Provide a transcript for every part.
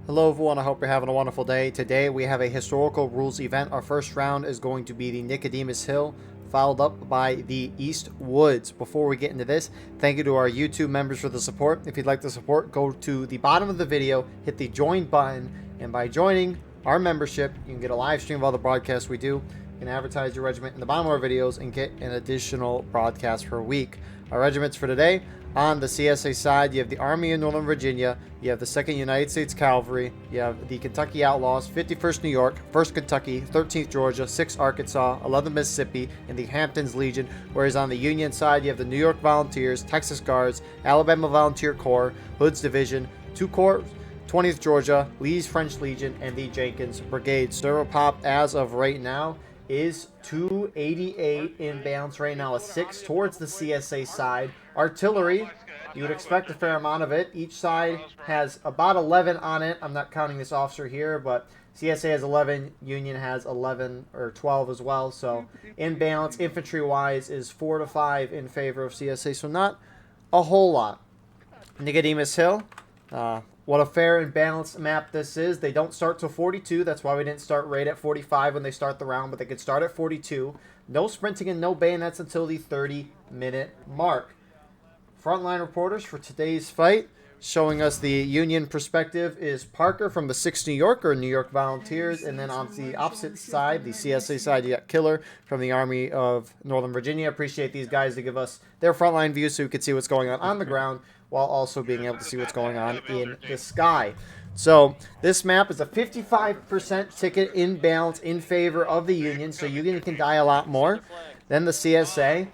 Hello everyone, I hope you're having a wonderful day. Today we have a historical rules event. Our first round is going to be the Nicodemus Hill, followed up by the East Woods. Before we get into this, thank you to our YouTube members for the support. If you'd like to support, go to the bottom of the video, hit the join button, and by joining our membership, you can get a live stream of all the broadcasts we do. You can advertise your regiment in the bottom of our videos and get an additional broadcast per week. Our regiments for today: on the CSA side, you have the Army of Northern Virginia, you have the 2nd United States Cavalry, you have the Kentucky Outlaws, 51st New York, 1st Kentucky, 13th Georgia, 6th Arkansas, 11th Mississippi, and the Hamptons Legion. Whereas on the Union side, you have the New York Volunteers, Texas Guards, Alabama Volunteer Corps, Hood's Division, 2 Corps, 20th Georgia, Lee's French Legion, and the Jenkins Brigade. Servo pop as of right now is 288 in balance right now, a 6 towards the CSA side. Artillery, you would expect a fair amount of it. Each side has about 11 on it. I'm not counting this officer here, but CSA has 11, Union has 11 or 12 as well. So in balance, infantry-wise, is 4 to 5 in favor of CSA, so not a whole lot. Nicodemus Hill, what a fair and balanced map this is. They don't start till 42. That's why we didn't start right at 45 when they start the round, but they could start at 42. No sprinting and no bayonets until the 30-minute mark. Frontline reporters for today's fight, showing us the Union perspective, is Parker from the 6th New York, or New York Volunteers, and then on the opposite side, the CSA side, you got Killer from the Army of Northern Virginia. Appreciate these guys to give us their frontline view so we could see what's going on the ground, while also being able to see what's going on in the sky. So this map is a 55% ticket in balance in favor of the Union, so Union can die a lot more than the CSA,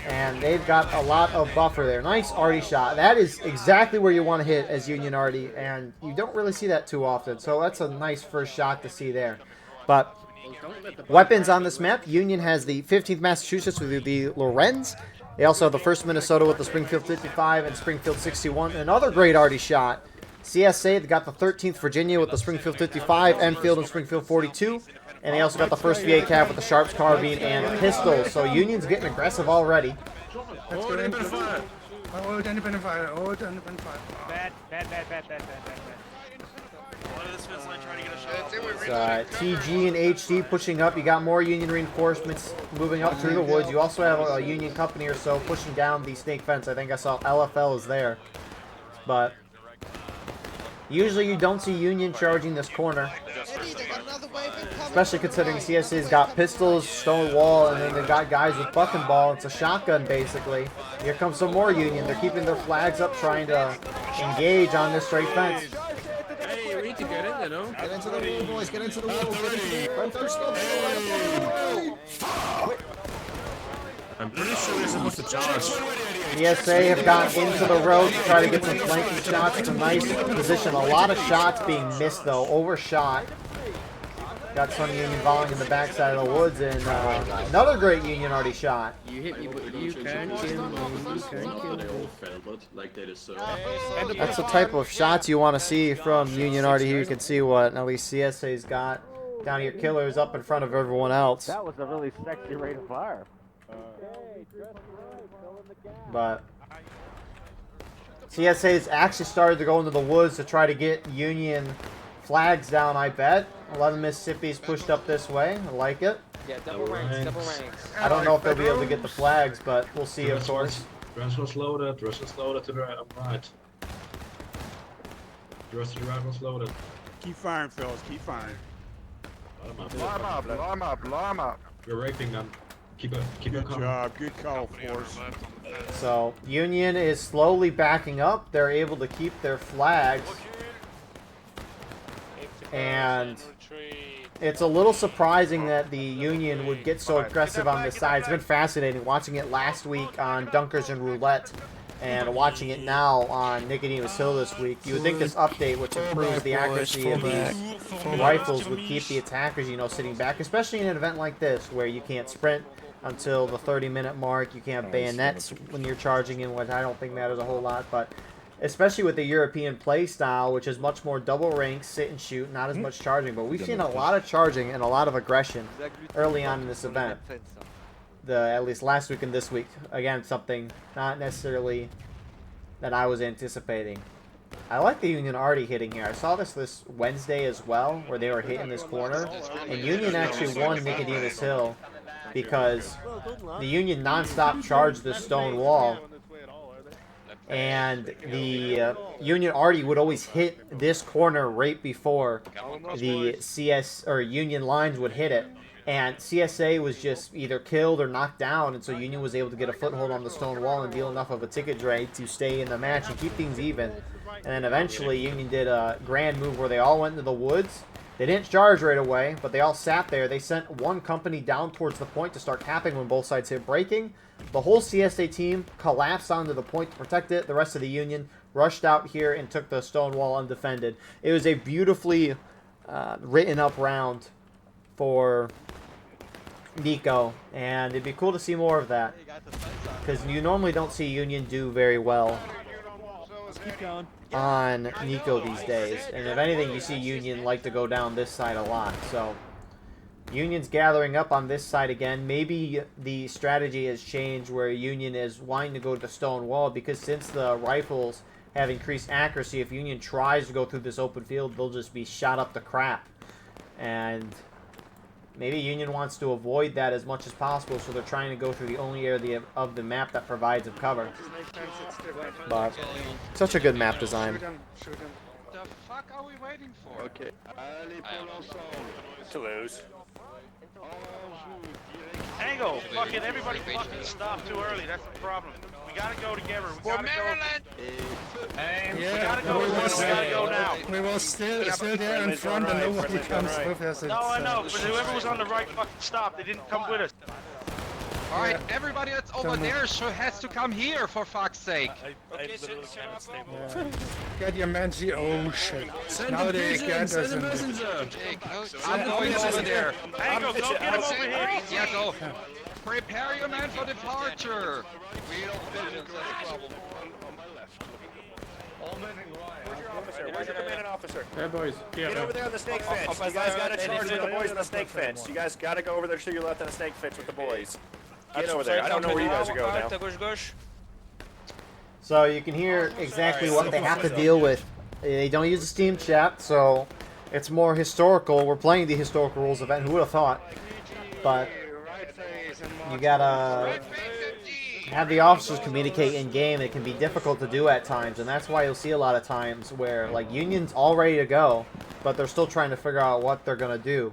and they've got a lot of buffer there. Nice arty shot. That is exactly where you want to hit as Union arty, and you don't really see that too often, so that's a nice first shot to see there. But weapons on this map, Union has the 15th Massachusetts with the Lorenz. They also have the 1st Minnesota with the Springfield 55 and Springfield 61. Another great arty shot. CSA, they got the 13th Virginia with the Springfield 55, Enfield and Springfield 42. And they also got the 1st VA Cav with the Sharps carbine and pistols. So Union's getting aggressive already. Let's go into fire. Hold independent fire. Hold independent fire. Bad. TG and HD pushing up. You got more Union reinforcements moving up through the woods. You also have a Union company or so pushing down the snake fence. I think I saw LFL is there. But usually you don't see Union charging this corner. Especially considering CSA's got pistols, stone wall, and then they've got guys with buck and ball. It's a shotgun, basically. Here comes some more Union. They're keeping their flags up, trying to engage on this straight fence. Hey, we need to get in there, no? Get into the wall, boys. Get into the wall. I'm pretty sure we're supposed to charge. CSA have gone into the road to try to get some flanking shots. It's a nice position. A lot of shots being missed, though. Overshot. Got some Union volleying in the backside of the woods, and another great Union arty shot. You hit me, but you can't kill me. You can't kill me. That's the type of shots you want to see from Union arty. Here you can see what at least CSA's got. Down here, Killer's up in front of everyone else. That was a really sexy rate of fire. But CSA's actually started to go into the woods to try to get Union flags down, I bet. 11 Mississippi's pushed up this way. I like it. Yeah, double ranks. I don't know if they'll be able to get the flags, but we'll see, of course. Rest was loaded to the right. The rest of the right was loaded. Keep firing, fellas. Keep firing. Line up. We're raping them. Keep it Good coming. job. Good call, Force. So Union is slowly backing up. They're able to keep their flags. And it's a little surprising that the Union would get so aggressive on this side. It's been fascinating watching it last week on Dunkers and Roulette and watching it now on Nicodemus Hill this week. You would think this update, which improves the accuracy of these rifles, would keep the attackers, sitting back, especially in an event like this where you can't sprint until the 30-minute mark. You can't have bayonets when you're charging in, which I don't think matters a whole lot, but especially with the European play style, which is much more double rank, sit and shoot, not as much charging. But we've seen a lot of charging and a lot of aggression early on in this event. At least last week and this week. Again, something not necessarily that I was anticipating. I like the Union already hitting here. I saw this Wednesday as well, where they were hitting this corner. And Union actually won Nicodemus Hill because the Union non-stop charged this stone wall. And the Union Arty would always hit this corner right before the CS or Union lines would hit it. And CSA was just either killed or knocked down, and so Union was able to get a foothold on the stone wall and deal enough of a ticket drag to stay in the match and keep things even. And then eventually Union did a grand move where they all went into the woods. They didn't charge right away, but they all sat there. They sent one company down towards the point to start capping when both sides hit breaking. The whole CSA team collapsed onto the point to protect it. The rest of the Union rushed out here and took the stone wall undefended. It was a beautifully written up round for Nico, and it'd be cool to see more of that, because you normally don't see Union do very well on Nico these days, and if anything you see Union like to go down this side a lot. So Union's gathering up on this side again. Maybe the strategy has changed where Union is wanting to go to the stone wall, because since the rifles have increased accuracy, if Union tries to go through this open field, they'll just be shot up to crap. And maybe Union wants to avoid that as much as possible, so they're trying to go through the only area of the map that provides them cover. But such a good map design. The fuck are we waiting for? Okay. Toulouse. Tango, fucking everybody fucking stopped too early. That's the problem. We gotta go together. We gotta go. We gotta go. We gotta go now. We were still there in front and nobody comes with us. No, I know, but whoever was on the right fucking stop. They didn't come with us. Alright, everybody that's over there has to come here, for fuck's sake. Get your man. Oh shit. Now they get us in there. I'm going over there. Tango, go get him over here. Yeah, go. Prepare your man for departure. Where's your commanding officer? Hey boys, Get over there on the snake fence. You guys gotta charge with the boys on the snake fence. You guys gotta go over there to your left on the snake fence with the boys. Get over there. I don't know where you guys are going now. So you can hear exactly what they have to deal with. They don't use the Steam chat, so it's more historical. We're playing the historical rules event. Who would have thought? But you gotta have the officers communicate in game. It can be difficult to do at times, and that's why you'll see a lot of times where like Union's all ready to go, but they're still trying to figure out what they're gonna do.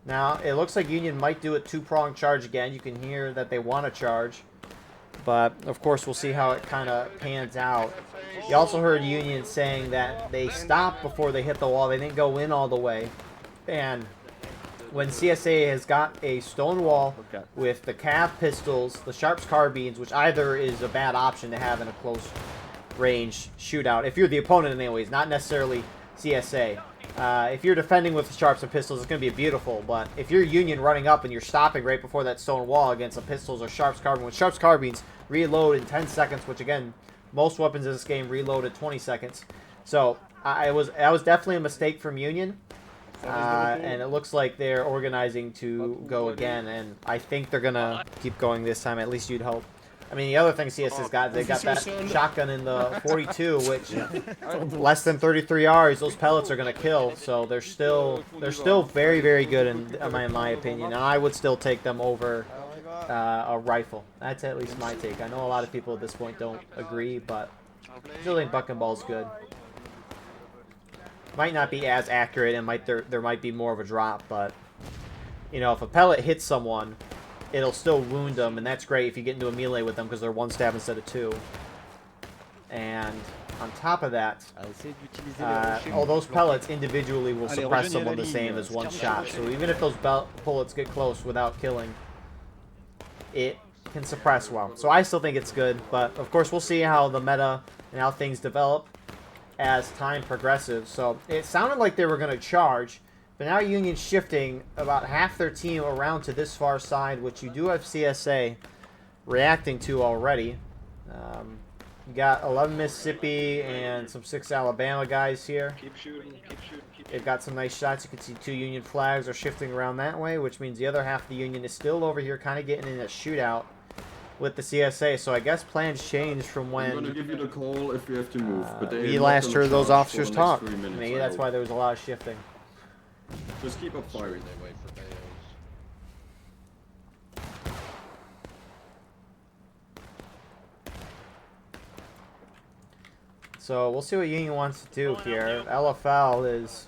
Now it looks like Union might do a two-pronged charge again. You can hear that they want to charge, but of course we'll see how it kind of pans out. You also heard Union saying that they stopped before they hit the wall. They didn't go in all the way, and when CSA has got a stone wall with the Cav pistols, the Sharps carbines, which either is a bad option to have in a close range shootout, if you're the opponent anyways, not necessarily CSA. If you're defending with Sharps and pistols, it's going to be beautiful, but if you're Union running up and you're stopping right before that stone wall against the pistols or Sharps carbine, with Sharps carbines reload in 10 seconds, which again, most weapons in this game reload at 20 seconds. So that was definitely a mistake from Union. And it looks like they're organizing to go again, and I think they're gonna keep going this time. At least you'd hope. I mean, the other thing CS has got, they got that shotgun in the 42, which less than 33 Rs, those pellets are gonna kill. So they're still very, very good in my opinion, and I would still take them over a rifle. That's at least my take. I know a lot of people at this point don't agree, but I still think Buck and Ball's good. Might not be as accurate, and there might be more of a drop, but you know, if a pellet hits someone, it'll still wound them, and that's great if you get into a melee with them because they're one stab instead of two. And on top of that, all those pellets individually will suppress someone the same as one shot. So even if those bullets get close without killing, it can suppress well. So I still think it's good, but of course we'll see how the meta and how things develop as time progresses. So it sounded like they were going to charge, but now Union's shifting about half their team around to this far side, which you do have CSA reacting to already. You got 11 Mississippi and some 6 Alabama guys here. Keep shooting, keep shooting, keep They've got some nice shots. You can see 2 Union flags are shifting around that way, which means the other half of the Union is still over here kind of getting in a shootout. with the CSA. So I guess plans changed from I'm gonna when give you the call if we have to move. But they we are not last gonna heard those charge officers for the next talk. 3 minutes, Maybe I that's hope. why there was a lot of shifting. Just keep up firing. So we'll see what Union wants to do here. LFL is...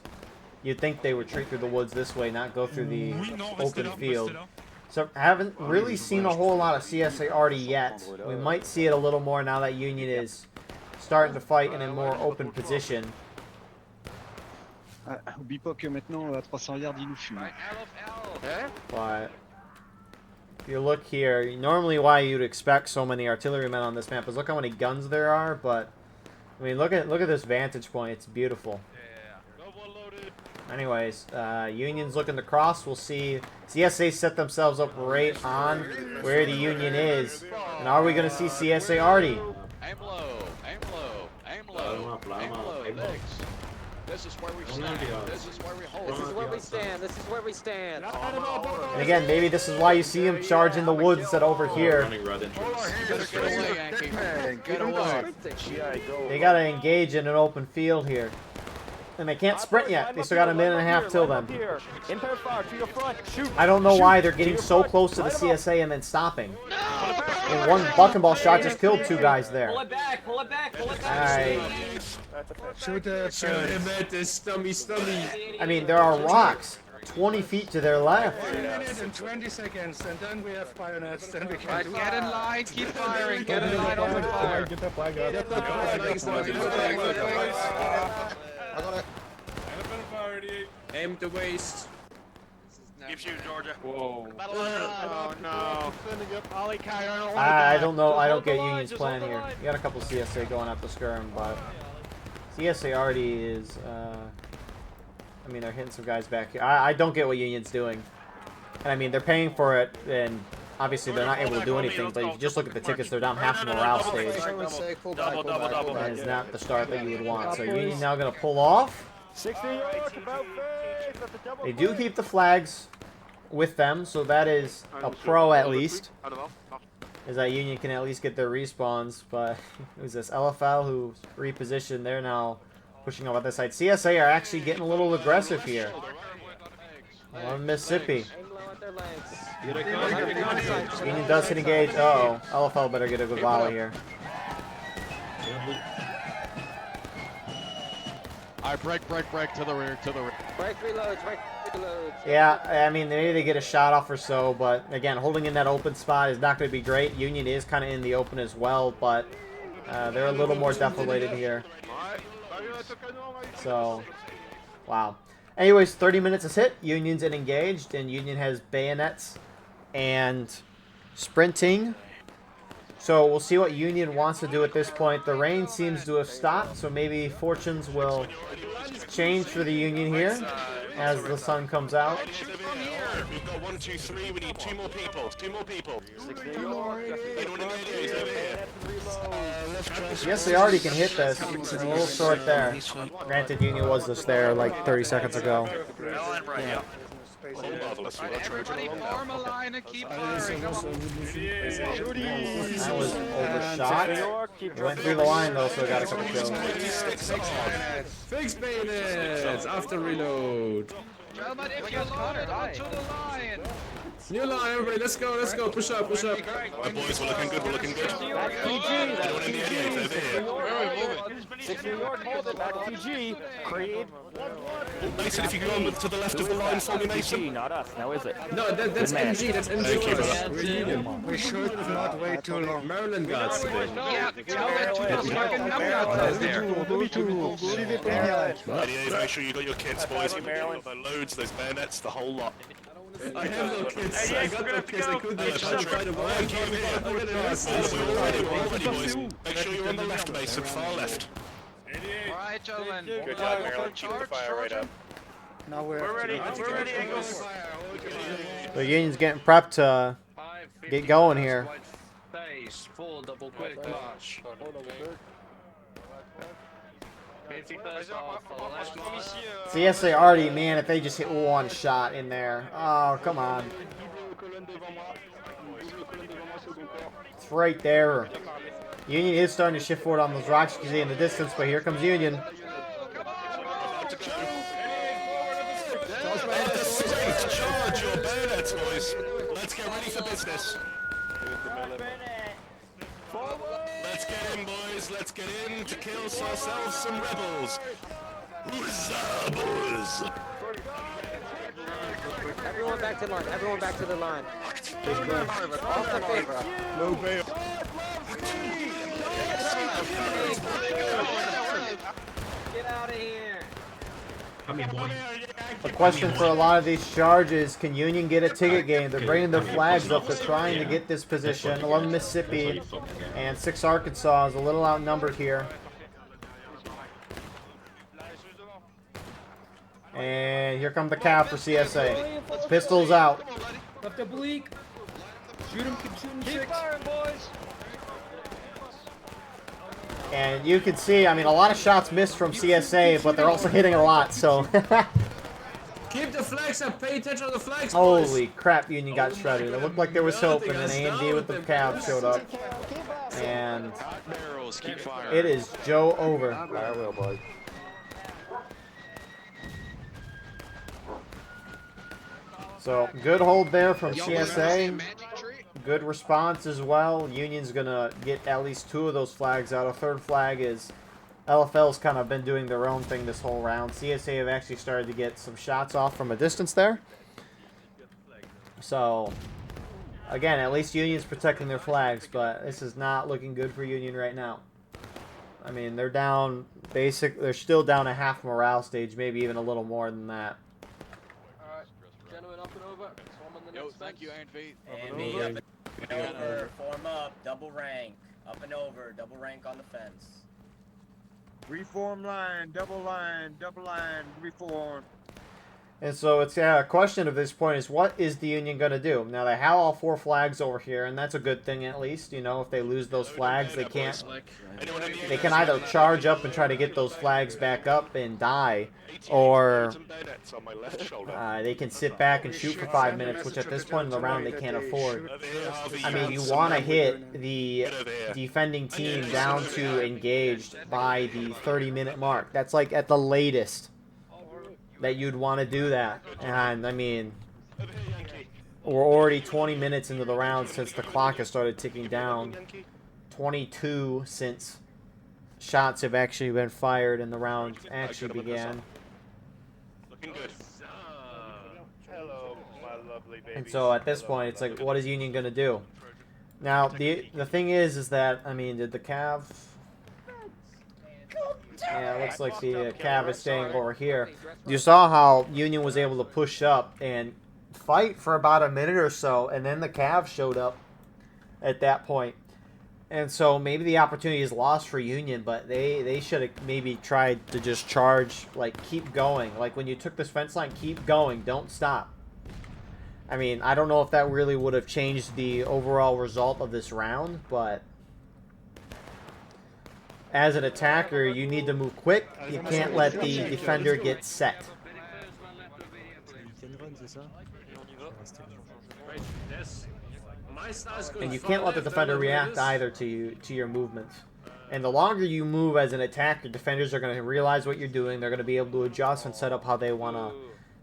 You'd think they would retreat through the woods this way, not go through the open field. So haven't really seen a whole lot of CSA already yet. We might see it a little more now that Union is starting to fight in a more open position. Oublie pas que maintenant, à 300 yards, il nous fume. But if you look here, normally why you'd expect so many artillerymen on this map is look how many guns there are. But I mean, look at this vantage point. It's beautiful. Anyways, Union's looking to cross. We'll see. CSA set themselves up right on where the Union is. And are we going to see CSA Artie? Aim low, aim low, aim low, aim low, legs. This is where we stand. This is where we hold. This is where we stand. This is where we stand. And again, maybe this is why you see him charge in the woods instead over here. Get away. They got to engage in an open field here. And they can't sprint yet. They still got a minute and a half till then. I don't know why they're getting so close to the CSA and then stopping. And one bucking ball shot just killed 2 guys there. Pull it back. Pull it back. Pull it back. Alright. Shoot him at the stummy. I mean, there are rocks 20 feet to their left. 1 minute and 20 seconds, and then we have bayonets. Then we can do Get in line, keep firing. Get in line, open fire. I got it. Aim the waist. Gives you, Georgia. Whoa. Oh, no. I don't know. I don't get Union's plan here. You got a couple CSA going up the skirm, but CSA already is. I mean, they're hitting some guys back here. I don't get what Union's doing. And I mean, they're paying for it, and obviously they're not able to do anything. But if you just look at the tickets, they're down half the morale stage. That is not the start that you would want. So Union now going to pull off. They do keep the flags with them, so that is a pro at least. Is that Union can at least get their respawns, but who's this? LFL who's repositioned. They're now pushing over this side. CSA are actually getting a little aggressive here. On Mississippi. Union does hit engage. Uh oh. LFL better get a good volley here. Alright, break to the rear, Break reloads. Break reloads. Yeah, I mean, maybe they get a shot off or so, but again, holding in that open spot is not going to be great. Union is kind of in the open as well, but they're a little more defilated here. So, wow. Anyways, 30 minutes is hit. Union's in engaged, and Union has bayonets and sprinting. So we'll see what Union wants to do at this point. The rain seems to have stopped, so maybe fortunes will change for the Union here as the sun comes out. We've got 1, 2, 3. We need 2 more people. 2 more people. Yes, they already can hit this. It's a little short there. Granted, Union was just there like 30 seconds ago. Everybody form a line and keep firing. Come on. That was overshot. It went through the line though, so I got a couple kills. Fix bayonets after reload. Gentlemen, if you're loaded, onto the line. New line, everybody. Let's go. Push up. Boys, we're looking good. Back TG. Back TG. 6 New York, hold it. Back TG. Creed. Mason, if you go on to the left of the line for me, Mason. Not us, now is it? No, that's MG. That's MG. We're Union. We should not wait too long. Maryland guards today. Yeah, tell that to those fucking number outside there. Make sure you got your kits, boys. You got the loads, those bayonets, the whole lot. I have no kids. I got no kids. I couldn't try to buy Make sure you're on the left, Mason, far left. Alright, gentlemen. Good job, Maryland. Keep the fire right up. Now we're ready. We're ready. The Union's getting prepped to get going here. Full double quick flash. CSA already, man, if they just hit one shot in there. Oh, come on. It's right there. Union is starting to shift forward on those rocks you can see in the distance, but here comes Union. Charge your bayonets, boys. Let's get ready for business. Let's get in, boys. Let's get in to kill ourselves some rebels. Huzzah, boys. Everyone back to line. Everyone back to the line. Off the favor. No bail. Get out of here. The question for a lot of these charges, can Union get a ticket game? They're bringing their flags up. They're trying to get this position. 11 Mississippi and 6 Arkansas is a little outnumbered here. And here come the Cav for CSA. Pistols out. Left oblique. Shoot him, keep shooting. Keep firing, boys. And you can see, I mean, a lot of shots missed from CSA, but they're also hitting a lot, so. Keep the flags up. Pay attention to the flags, boys. Holy crap, Union got shredded. It looked like there was hope, and then A&D with the Cav showed up. And it is Joe over. I will, boys. So, good hold there from CSA. Good response as well. Union's gonna get at least 2 of those flags out. A 3rd flag is LFL's kind of been doing their own thing this whole round. CSA have actually started to get some shots off from a distance there. So, again, at least Union's protecting their flags, but this is not looking good for Union right now. I mean, they're down they're still down a half morale stage, maybe even a little more than that. Gentlemen, up and over. Swarm on the Yo, next thank you, fence. Andy. Over, form up, double rank, up and over, double rank on the fence. Reform line, double line, reform. And so it's a question of this point is, what is the Union going to do? Now, they have all 4 flags over here, and that's a good thing at least. You know, if they lose those flags, they can't. They can either charge up and try to get those flags back up and die, or they can sit back and shoot for 5 minutes, which at this point in the round they can't afford. I mean, you want to hit the defending team down to engaged by the 30-minute mark. That's like at the latest that you'd want to do that. And I mean, we're already 20 minutes into the round since the clock has started ticking down. 22 since shots have actually been fired and the round actually began. Looking good. Hello, my lovely baby. And so at this point, it's like, what is Union going to do? Now, the thing is that, I mean, did the Cav... Yeah, it looks like the Cav is staying over here. You saw how Union was able to push up and fight for about a minute or so, and then the Cav showed up at that point. And so maybe the opportunity is lost for Union, but they should have maybe tried to just charge, like, keep going. Like, when you took this fence line, keep going, don't stop. I mean, I don't know if that really would have changed the overall result of this round, but as an attacker, you need to move quick. You can't let the defender get set. And you can't let the defender react either to your movements. And the longer you move as an attacker, defenders are going to realize what you're doing. They're going to be able to adjust and set up how they want to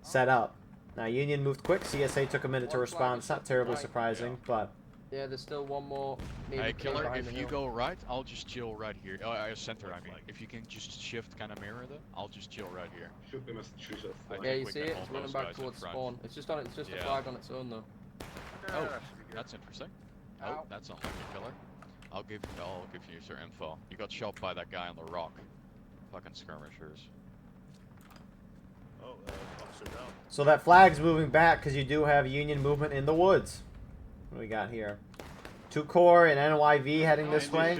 set up. Now, Union moved quick. CSA took a minute to respond. It's not terribly surprising, but... Yeah, there's still one more. Hey, Killer, if you go right, I'll just chill right here. Oh, center, I mean. If you can just shift kind of mirror them, I'll just chill right here. Yeah, you see it? It's running back towards spawn. It's just a flag on its own, though. Oh, that's interesting. Oh, that's unlucky, Killer. I'll give you some info. You got shot by that guy on the rock. Fucking skirmishers. So that flag's moving back because you do have Union movement in the woods. What do we got here? 2 Corps and NYV heading this way.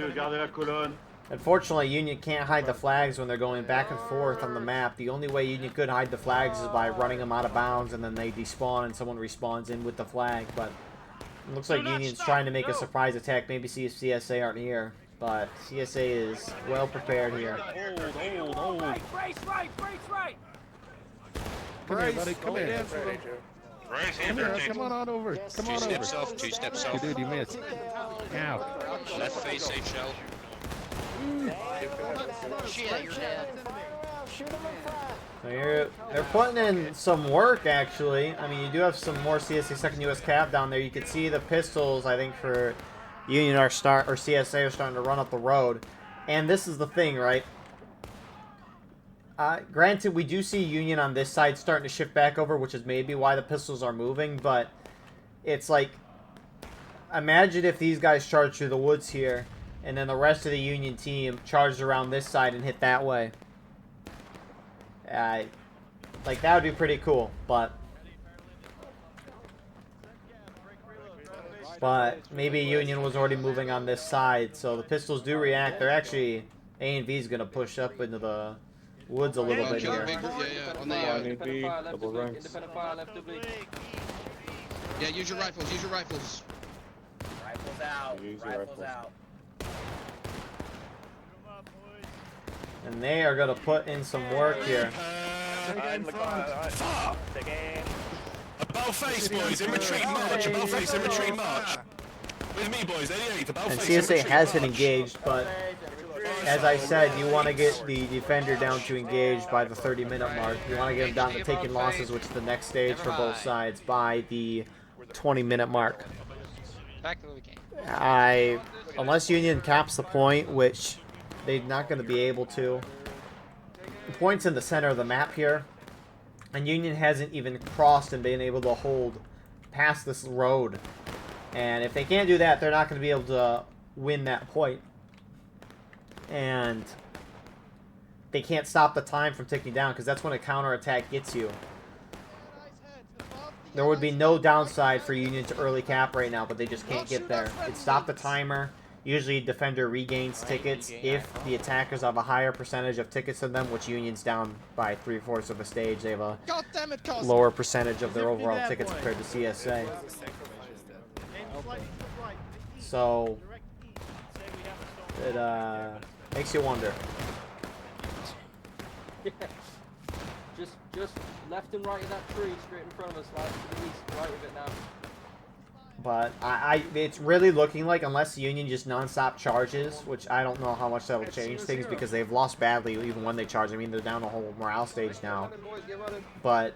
Unfortunately, Union can't hide the flags when they're going back and forth on the map. The only way Union could hide the flags is by running them out of bounds, and then they despawn and someone respawns in with the flag. But it looks like Union's trying to make a surprise attack. Maybe see if CSA aren't here. But CSA is well prepared here. Brace right! Come here, buddy. Come here. Right Come hand here, come on over. Come on over. off, 2 steps off. Dude, you missed. Ow. Left face HL. Shit, you're dead. So they're putting in some work, actually. I mean, you do have some more CSA 2nd U.S. Cav down there. You can see the pistols, I think, for Union or CSA are starting to run up the road. And this is the thing, right? Granted, we do see Union on this side starting to shift back over, which is maybe why the pistols are moving, but it's like, imagine if these guys charge through the woods here, and then the rest of the Union team charged around this side and hit that way. Like, that would be pretty cool, but maybe Union was already moving on this side, so the pistols do react. They're actually, A&V is going to push up into the woods a little bit here. Yeah, use your rifles, use your rifles. Rifles out. Rifles out. And they are going to put in some work here. About face, boys, in retreat march. About face, in retreat march. With me, boys, 88. About And face. CSA has been engaged, but as I said, you want to get the defender down to engage by the 30-minute mark. You want to get them down to taking losses, which is the next stage for both sides, by the 20-minute mark. Back to the game. Unless Union caps the point, which they're not going to be able to. The point's in the center of the map here, and Union hasn't even crossed and been able to hold past this road. And if they can't do that, they're not going to be able to win that point. And they can't stop the time from ticking down, because that's when a counterattack gets you. There would be no downside for Union to early cap right now, but they just can't get there. It stopped the timer. Usually defender regains tickets if the attackers have a higher percentage of tickets than them, which Union's down by 3/4 of a stage. They have a lower percentage of their overall tickets compared to CSA. So it makes you wonder. Just left and right of that tree, straight in front of us, left to the east, right of it now. But it's really looking like, unless Union just non-stop charges, which I don't know how much that will change things, because they've lost badly even when they charge. I mean, they're down a whole morale stage now. But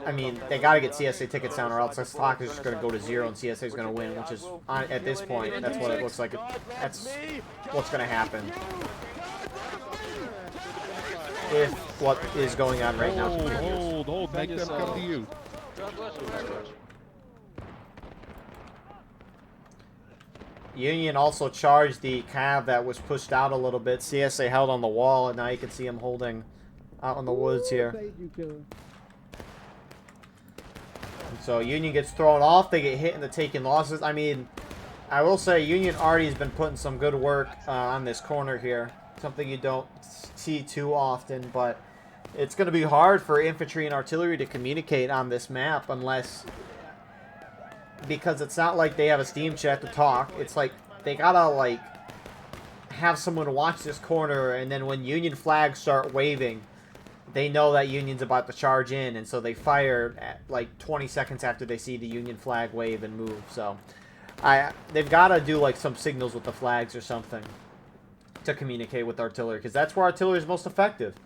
I mean, they got to get CSA tickets down, or else this clock is just going to go to 0 and CSA is going to win, which is, at this point, that's what it looks like. That's what's going to happen. If what is going on right now continues. Hold, make them come to you. Union also charged the cav that was pushed out a little bit. CSA held on the wall, and now you can see him holding out in the woods here. And so Union gets thrown off. They get hit in the taking losses. I mean, I will say Union already has been putting some good work on this corner here. Something you don't see too often, but it's going to be hard for infantry and artillery to communicate on this map unless... Because it's not like they have a Steam chat to talk. It's like they gotta, like, have someone watch this corner, and then when Union flags start waving, they know that Union's about to charge in, and so they fire at, like, 20 seconds after they see the Union flag wave and move. So they've got to do, like, some signals with the flags or something to communicate with artillery, because that's where artillery is most effective.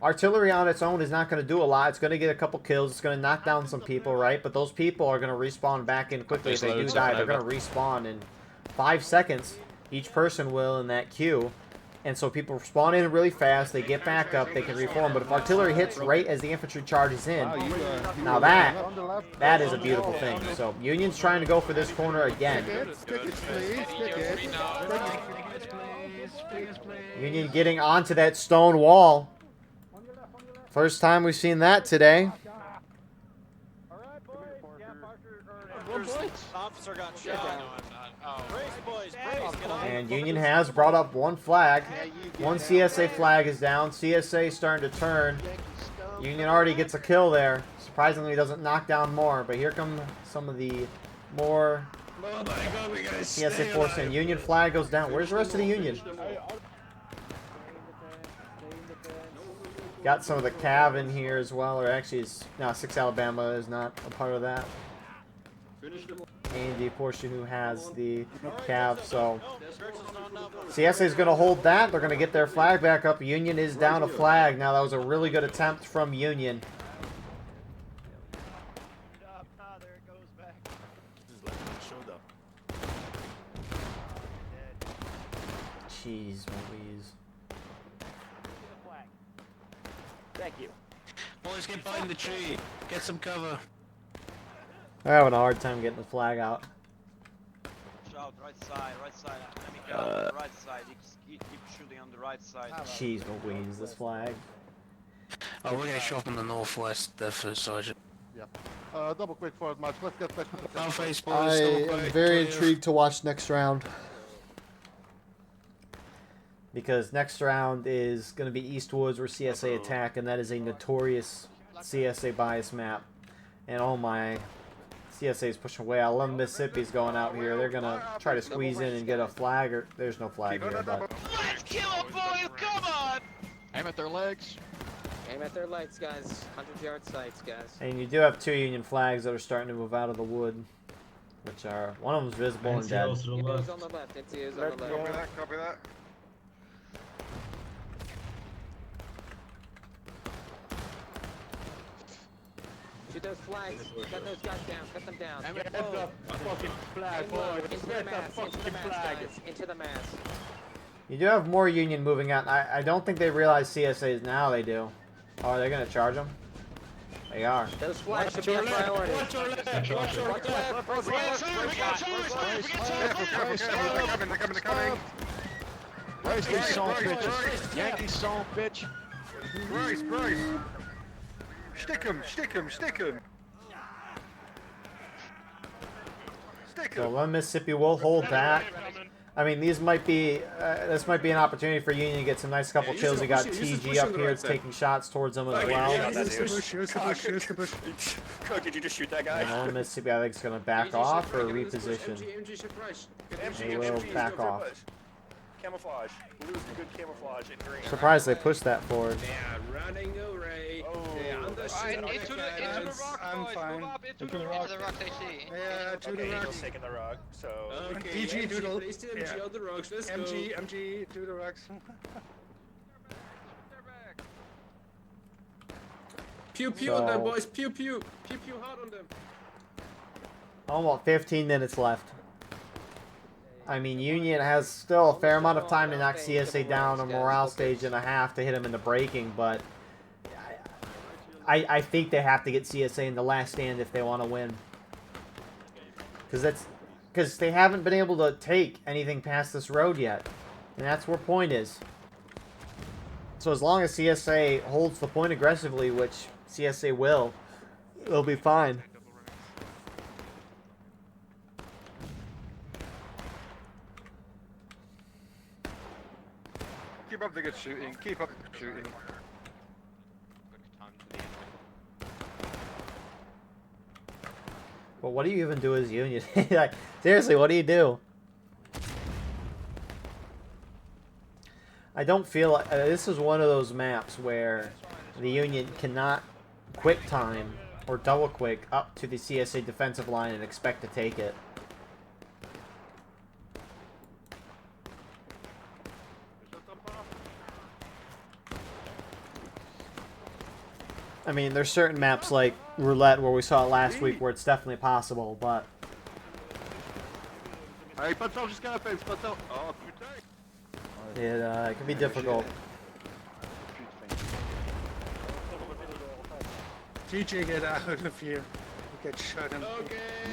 Artillery on its own is not going to do a lot. It's going to get a couple kills. It's going to knock down some people, right? But those people are going to respawn back in quickly. If they do die, they're going to respawn in 5 seconds. Each person will in that queue. And so people spawn in really fast. They get back up. They can reform. But if artillery hits right as the infantry charges in, now that is a beautiful thing. So Union's trying to go for this corner again. Union getting onto that stone wall. First time we've seen that today. And Union has brought up one flag. One CSA flag is down. CSA starting to turn. Union already gets a kill there. Surprisingly doesn't knock down more. But here come some of the more CSA force in. Union flag goes down. Where's the rest of the Union? Got some of the Cav in here as well, or actually, no, 6 Alabama is not a part of that. Andy portion who has the Cav, so CSA is going to hold that. They're going to get their flag back up. Union is down a flag. Now that was a really good attempt from Union. Jeez Louise. Thank you. Boys, get behind the tree. Get some cover. They're having a hard time getting the flag out. Shout, right side, enemy gun on the right side, keep shooting on the right side. Jeez Louise, this flag. Oh, we're getting shot in the northwest, the first sergeant. Yeah. Double quick forward march. Let's get back to the Our face, boys. I double am quick, very clear. intrigued to watch next round. Because next round is going to be Eastwoods where CSA attack, and that is a notorious CSA bias map. And oh my, CSA is pushing away. 11 Mississippi's going out here. They're going to try to squeeze in and get a flag. Or there's no flag here, but Let's kill them, boys! Come on! Aim at their legs. Aim at their legs, guys. 100-yard sights, guys. and you do have 2 Union flags that are starting to move out of the wood, which are one of them's visible and dead. NCO's on the left. NCO's on the left. Copy that. Copy that. Shoot those flags. Cut those guys down. Cut them down. Heads up. Fucking flag, boys. Into the Heads mass. up. Fucking flag. Guys. Into the mass. You do have more Union moving out. I don't think they realize CSAs now. They do. Oh, are they going to charge them? They are. Those flags should be a priority. Watch your left. Watch your left. They're coming. Where's these son bitches? Yankee son bitch. Bryce. Stick him. So one Mississippi will hold that. I mean, these might be. This might be an opportunity for Union to get some nice couple kills. You got TG up here taking shots towards them as well. Here's the bush. Cook, did you just shoot that guy? And one Mississippi, I think, is going to back off or reposition. They will back off. Camouflage. Blue's good camouflage in green. Surprised they pushed that forward. Running away. Into the rock, I'm boys. fine. Move up into the rock, HC. Yeah, to the Okay, rock. Eagle's taking the rock, so... DG, do the... MG on the rocks. Let's go. MG, do the rocks. Pew pew on them, boys. Pew pew. Pew pew hard on them. Almost 15 minutes left. I mean, Union has still a fair amount of time to knock CSA down, a morale stage and a half to hit them into breaking, but I think they have to get CSA in the last stand if they want to win. Because they haven't been able to take anything past this road yet, and that's where point is. So as long as CSA holds the point aggressively, which CSA will, they'll be fine. Keep up the good shooting. Keep up the shooting. But what do you even do as Union? Like, seriously, what do you do? I don't feel like this is one of those maps where the Union cannot quick time or double quick up to the CSA defensive line and expect to take it. I mean, there's certain maps like Roulette where we saw it last week where it's definitely possible, but... Allez, pas de temps jusqu'à la fence, pas de temps. Oh putain! It can be difficult. TJ, get out of here. You get shot in.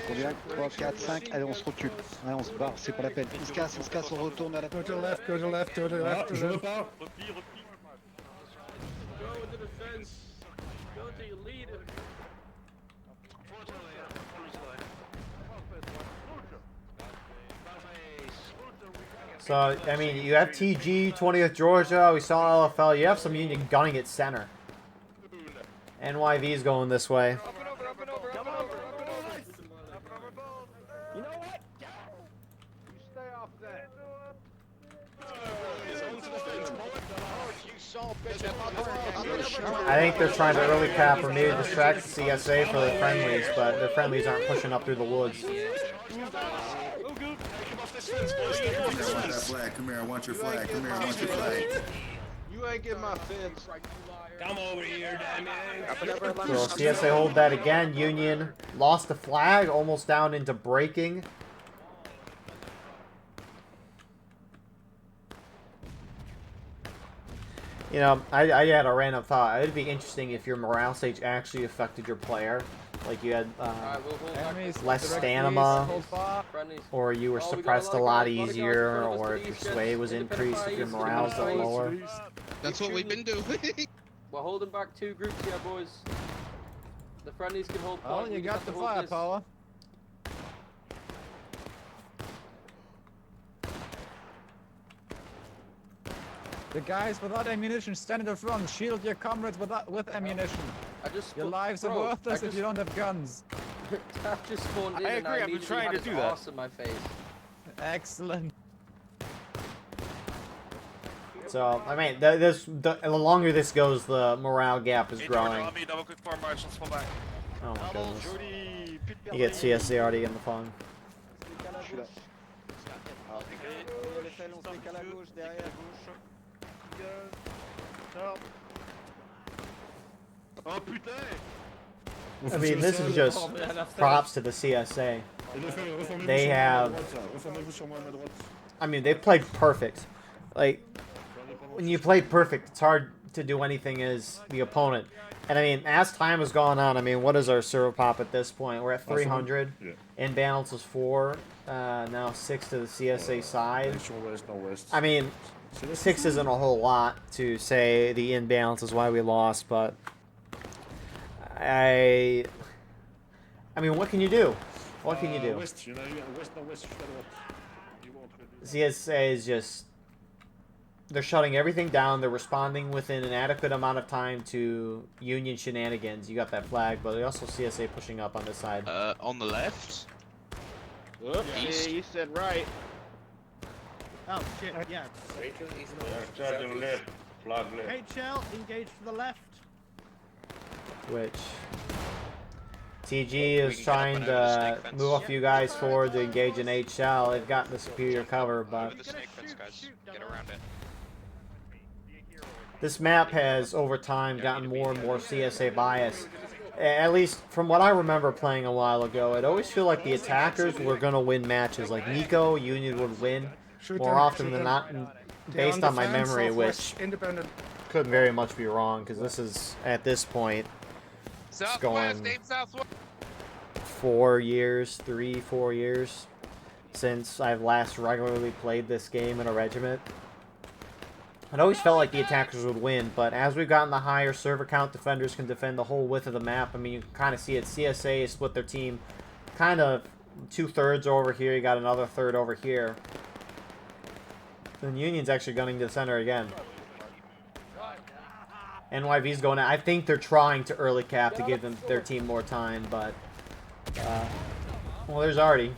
Combien 3, 4, 5, allez on se recule. Allez on se barre, c'est pas la peine. On se casse, on retourne à la... Go to the left, go to the left, go to the left. Go to the fence. Go to your leader. So, I mean, you have TG, 20th Georgia, we saw LFL, you have some Union gunning at center. NYV's going this way. You know what? Stay off that. I think they're trying to early cap or maybe distract the CSA for their friendlies, but their friendlies aren't pushing up through the woods. Come here, I want your flag. Come here, I want your flag. You ain't getting my fence. Come over here, damn it. So CSA hold that again. Union lost the flag, almost down into breaking. You know, I had a random thought. It'd be interesting if your morale stage actually affected your player. Like you had less stamina, or you were suppressed a lot easier, or if your sway was increased, if your morale was lower. That's what we've been doing. We're holding back 2 groups here, boys. The friendlies can hold point. Oh, you got the firepower. The guys without ammunition stand in the front. Shield your comrades with ammunition. Your lives are worthless if you don't have guns. I just spawned in. I agree. I've been trying to do that. Arse in my face. Excellent. So I mean, the longer this goes, the morale gap is growing. Oh my goodness! You get CSA already in the fun. I mean, this is just props to the CSA. They have, I mean, they've played perfect. Like, when you play perfect, it's hard to do anything as the opponent. And I mean, as time has gone on, I mean, what is our server pop at this point? We're at 300. Inbalance is 4. Now 6 to the CSA side. I mean, 6 isn't a whole lot to say the imbalance is why we lost, but I mean, what can you do? What can you do? CSA is just, they're shutting everything down. They're responding within an adequate amount of time to Union shenanigans. You got that flag, but also CSA pushing up on this side. On the left. East. You said right. Oh shit, yeah. Charging left. Flag left. HL, engage to the left. Which TG is trying to move a few guys forward to engage in HL. They've gotten the superior cover, but this map has over time gotten more and more CSA bias. At least from what I remember playing a while ago, it always felt like the attackers were going to win matches. Like Nico, Union would win more often than not, based on my memory, which could very much be wrong, because this is, at this point, it's going 4 years, 3-4 years since I've last regularly played this game in a regiment. It always felt like the attackers would win, but as we've gotten the higher server count, defenders can defend the whole width of the map. I mean, you can kind of see it. CSA split their team kind of 2/3 over here. You got another third over here. And Union's actually gunning to the center again. NYV's going out. I think they're trying to early cap to give them their team more time, but well, there's Artie.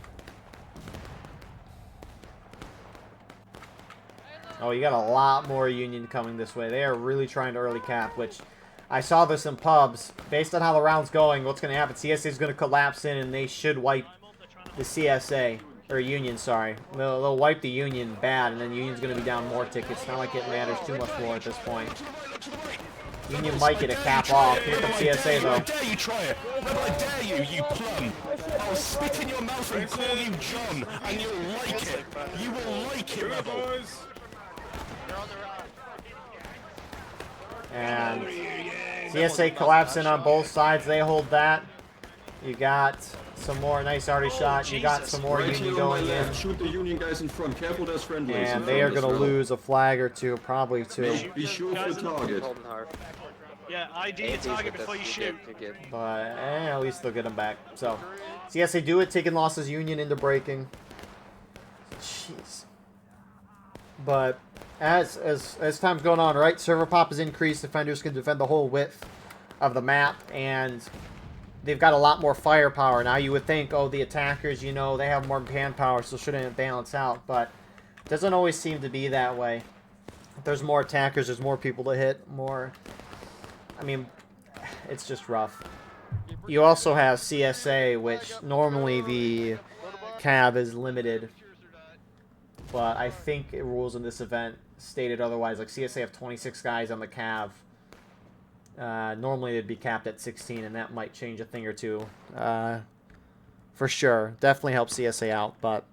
Oh, you got a lot more Union coming this way. They are really trying to early cap, which I saw this in pubs. Based on how the round's going, what's going to happen? CSA is going to collapse in, and they should wipe the CSA. Or Union, sorry. They'll wipe the Union bad, and then Union's going to be down more tickets. Not like it matters too much more at this point. Union might get a cap off. Here comes CSA, though. I dare you try it. I dare you, you plum. I'll spit in your mouth and call you John, and you'll like it. You will like it, Rebel. And CSA collapsing on both sides. They hold that. You got some more nice Artie shot. You got some more Union going in. Shoot the Union guys in front. Careful, there's friendlies. And they are going to lose a flag or two, probably two. Be sure for the target. Yeah, ID a target before you shoot. But at least they'll get them back. So CSA do it, taking losses. Union into breaking. Jeez. But as time's going on, right? Server pop is increased. Defenders can defend the whole width of the map, and they've got a lot more firepower. Now you would think, oh, the attackers, you know, they have more manpower, so shouldn't it balance out? But it doesn't always seem to be that way. There's more attackers, there's more people to hit, more... I mean, it's just rough. You also have CSA, which normally the cav is limited. But I think it rules in this event stated otherwise. Like, CSA have 26 guys on the cav. Normally they'd be capped at 16, and that might change a thing or two. For sure. Definitely help CSA out, but...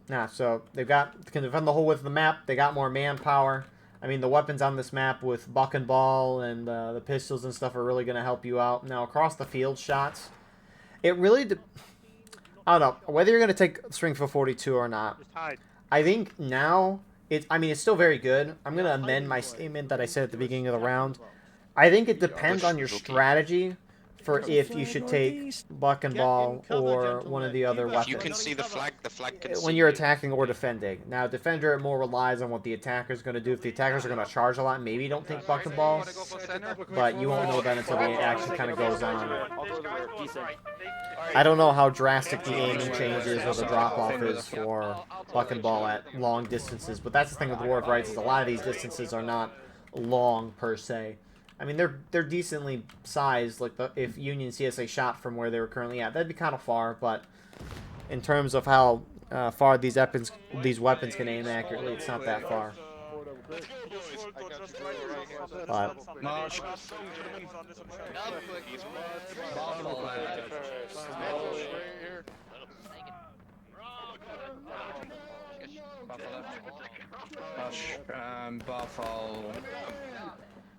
Nah, so they've got... Can defend the whole width of the map. They got more manpower. I mean, the weapons on this map with buck and ball and the pistols and stuff are really going to help you out. Now, across the field shots, it really... I don't know. Whether you're going to take strength of 42 or not, I think now... I mean, it's still very good. I'm going to amend my statement that I said at the beginning of the round. I think it depends on your strategy for if you should take buck and ball or one of the other weapons. You can see the flag can see when you're attacking or defending. Now, defender, it more relies on what the attacker's going to do. If the attackers are going to charge a lot, maybe don't take buck and ball. But you won't know that until the action kind of goes on. I don't know how drastic the aiming changes or the drop-off is for buck and ball at long distances. But that's the thing with War of Rights, is a lot of these distances are not long, per se. I mean, they're decently sized. Like, if Union CSA shot from where they were currently at, that'd be kind of far. But in terms of how far these weapons can aim accurately, it's not that far. But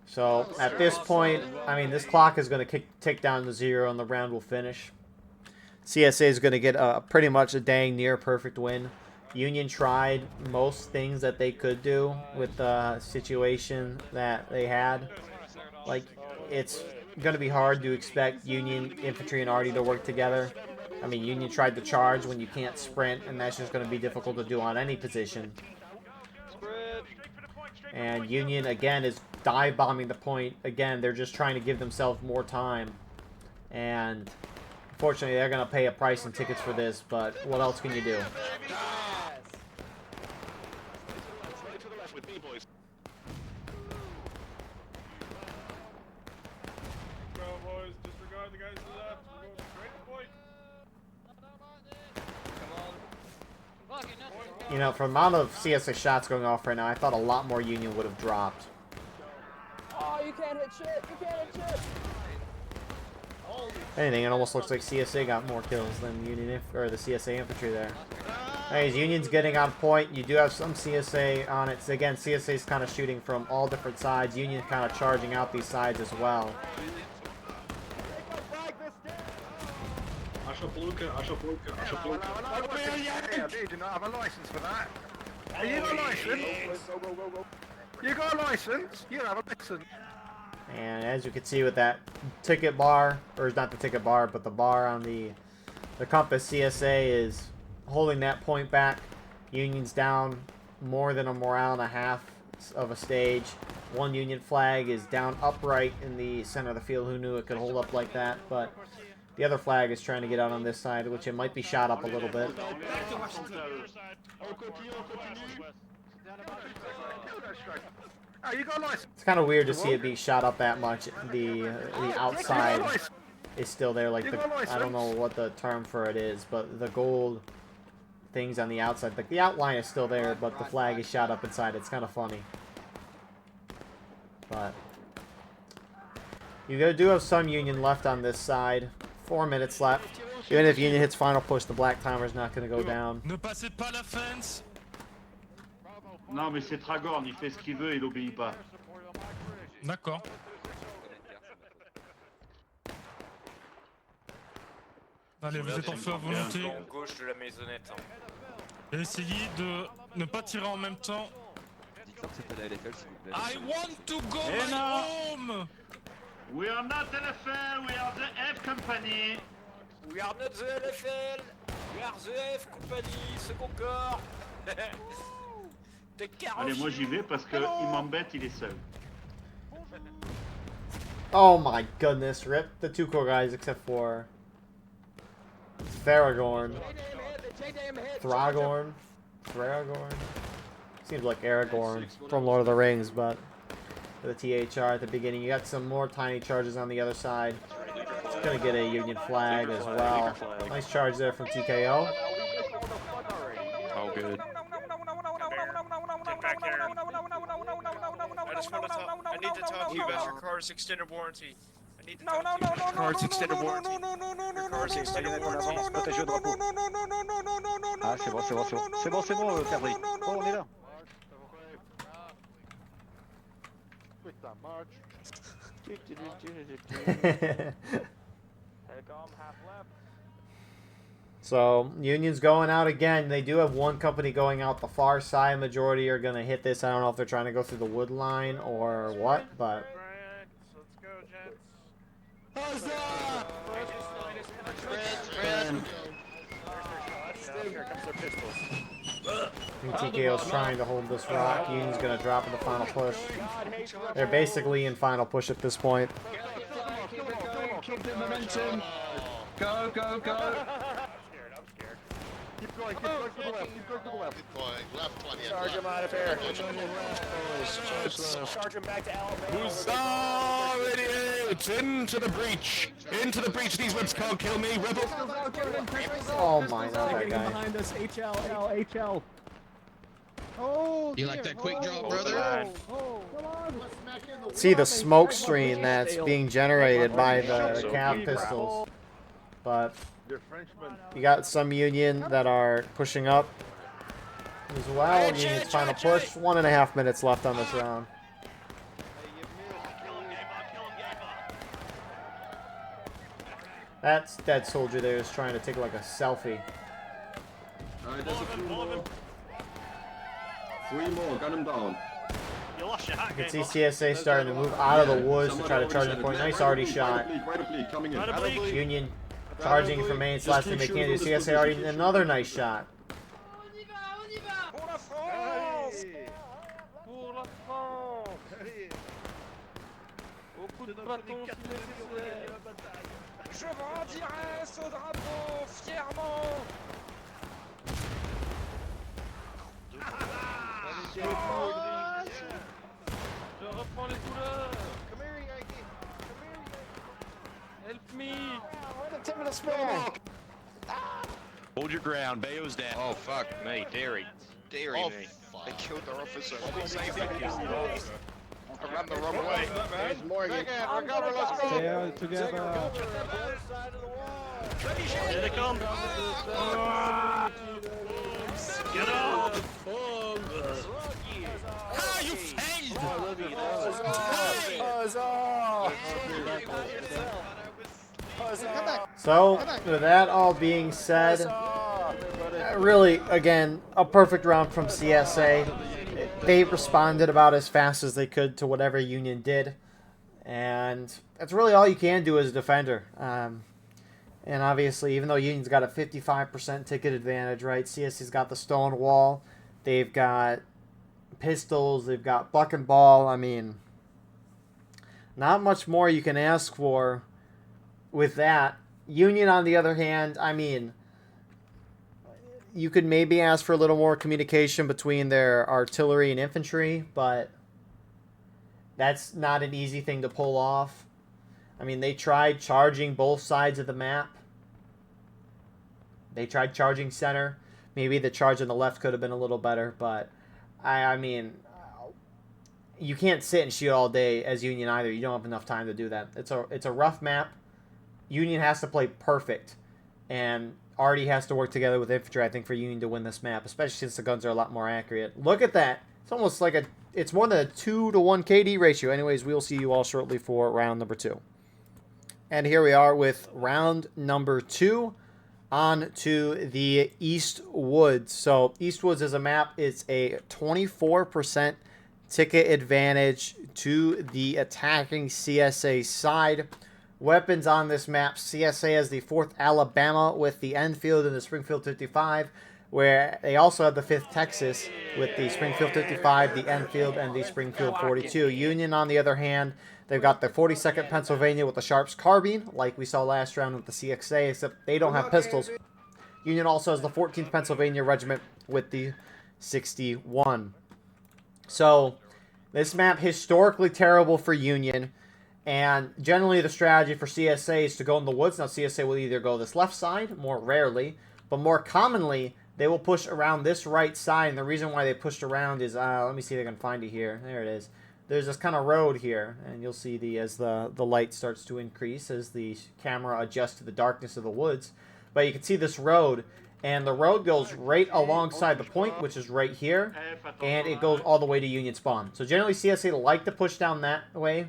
so, at this point, I mean, this clock is going to tick down to 0 and the round will finish. CSA is going to get pretty much a dang near perfect win. Union tried most things that they could do with the situation that they had. Like, it's going to be hard to expect Union infantry and arty to work together. I mean, Union tried to charge when you can't sprint, and that's just going to be difficult to do on any position. And Union, again, is dive bombing the point. Again, they're just trying to give themselves more time. And unfortunately, they're going to pay a price in tickets for this, but what else can you do? You know, for the amount of CSA shots going off right now, I thought a lot more Union would have dropped. Oh, you can't hit shit! You can't hit shit! If anything, it almost looks like CSA got more kills than Union or the CSA infantry there. Anyways, Union's getting on point. You do have some CSA on it. So again, CSA's kind of shooting from all different sides. Union kind of charging out these sides as well. Do you not have a license for that? Are you got a license? You got a license? You have a license. And as you can see with that ticket bar, or not the ticket bar, but the bar on the compass, CSA is holding that point back. Union's down more than a morale and a half of a stage. One Union flag is down upright in the center of the field. Who knew it could hold up like that? But the other flag is trying to get out on this side, which it might be shot up a little bit. It's kind of weird to see it be shot up that much. The outside is still there. Like I don't know what the term for it is, but the gold things on the outside, like the outline is still there, but the flag is shot up inside. It's kind of funny. But you do have some Union left on this side. 4 minutes left. Even if Union hits final push, the black timer is not going to go down. Ne passez pas la fence. Non, mais c'est Tragorn, il fait ce qu'il veut, il obéit pas. D'accord. Allez, vous êtes en feu à volonté. Gauche de la maisonnette. Et essayez de ne pas tirer en même temps. I want to go home. We are not LFL, we are the F Company. We are not the LFL. We are the F Company, second corps. Allez, moi j'y vais parce que il m'embête, il est seul. Oh my goodness, rip the 2 core guys except for Thragorn. Aragorn? Seems like Aragorn from Lord of the Rings, but the THR at the beginning. You got some more tiny charges on the other side. It's going to get a Union flag as well. Nice charge there from TKO. Oh, good. Get back here. I need to talk to you about your car's extended warranty. I need to talk to you about Car's extended warranty. your car's extended warranty. Protégé au drapeau. Ah, c'est bon, c'est bon, c'est bon. C'est bon, c'est bon, Perdri. Oh, on est là. So, Union's going out again. They do have one company going out the far side. Majority are going to hit this. I don't know if they're trying to go through the wood line or what, but... Let's go, gents. Here comes their pistols. I think TKO's trying to hold this rock. Union's going to drop in the final push. They're basically in final push at this point. Keep the momentum. Go, go, go. I'm scared. Keep going to the left. Keep going to the left. Good boy. Left 20. Charge him out of here. Charge him back to Alabama. Huzzah! Idiots! Into the breach! Into the breach! These webs can't kill me, rebel! Oh my, not that Getting guy. behind us. HL. Oh, You like that quick drop, brother? Oh, come on. See the smoke screen that's being generated by the cav pistols. But you got some Union that are pushing up as well. Union's final push. 1.5 minutes left on this round. That dead soldier there is trying to take like a selfie. Alright, there's a few more. 3 more, gun him down. You lost your hat. You can see CSA starting to move out of the woods to try to charge the point. Nice already shot. Right oblique, coming in. Union charging from main slash to make candy. CSA already another nice shot. Pour la France! Pour la France! Au coup de bâton si nécessaire. Je brandirai ce drapeau fièrement. Je reprends les douleurs. Come here, Yankee. Come here, Yankee. Help me. Where the tip of the spear? Hold your ground, Bayo's down. Oh, fuck me. Dairy me. They killed their officer. I ran the wrong way. There's Morgan. Recover, let's go. Stay together. Here they come. Get up. Ah, you failed! So, with that all being said, really, again, a perfect round from CSA. They responded about as fast as they could to whatever Union did. And that's really all you can do as a defender. And obviously, even though Union's got a 55% ticket advantage, right? CSA's got the stone wall. They've got pistols. They've got buck and ball. I mean, not much more you can ask for with that. Union, on the other hand, I mean, you could maybe ask for a little more communication between their artillery and infantry, but that's not an easy thing to pull off. I mean, they tried charging both sides of the map. They tried charging center. Maybe the charge on the left could have been a little better, but I mean, you can't sit and shoot all day as Union either. You don't have enough time to do that. It's a rough map. Union has to play perfect, and Artie has to work together with infantry, I think, for Union to win this map, especially since the guns are a lot more accurate. Look at that. It's almost like it's more than a 2-to-1 KD ratio. Anyways, we'll see you all shortly for round number 2. And here we are with round number 2. On to the East Woods. So East Woods as a map, it's a 24% ticket advantage to the attacking CSA side. Weapons on this map, CSA has the 4th Alabama with the Enfield and the Springfield 55, where they also have the 5th Texas with the Springfield 55, the Enfield, and the Springfield 42. Union, on the other hand, they've got the 42nd Pennsylvania with the Sharps carbine, like we saw last round with the CXA, except they don't have pistols. Union also has the 14th Pennsylvania Regiment with the 61. So this map historically terrible for Union, and generally the strategy for CSA is to go in the woods. Now CSA will either go this left side, more rarely, but more commonly they will push around this right side. And the reason why they pushed around is, let me see if I can find it here. There it is. There's this kind of road here, and you'll see as the light starts to increase as the camera adjusts to the darkness of the woods. But you can see this road, and the road goes right alongside the point, which is right here, and it goes all the way to Union spawn. So generally CSA like to push down that way,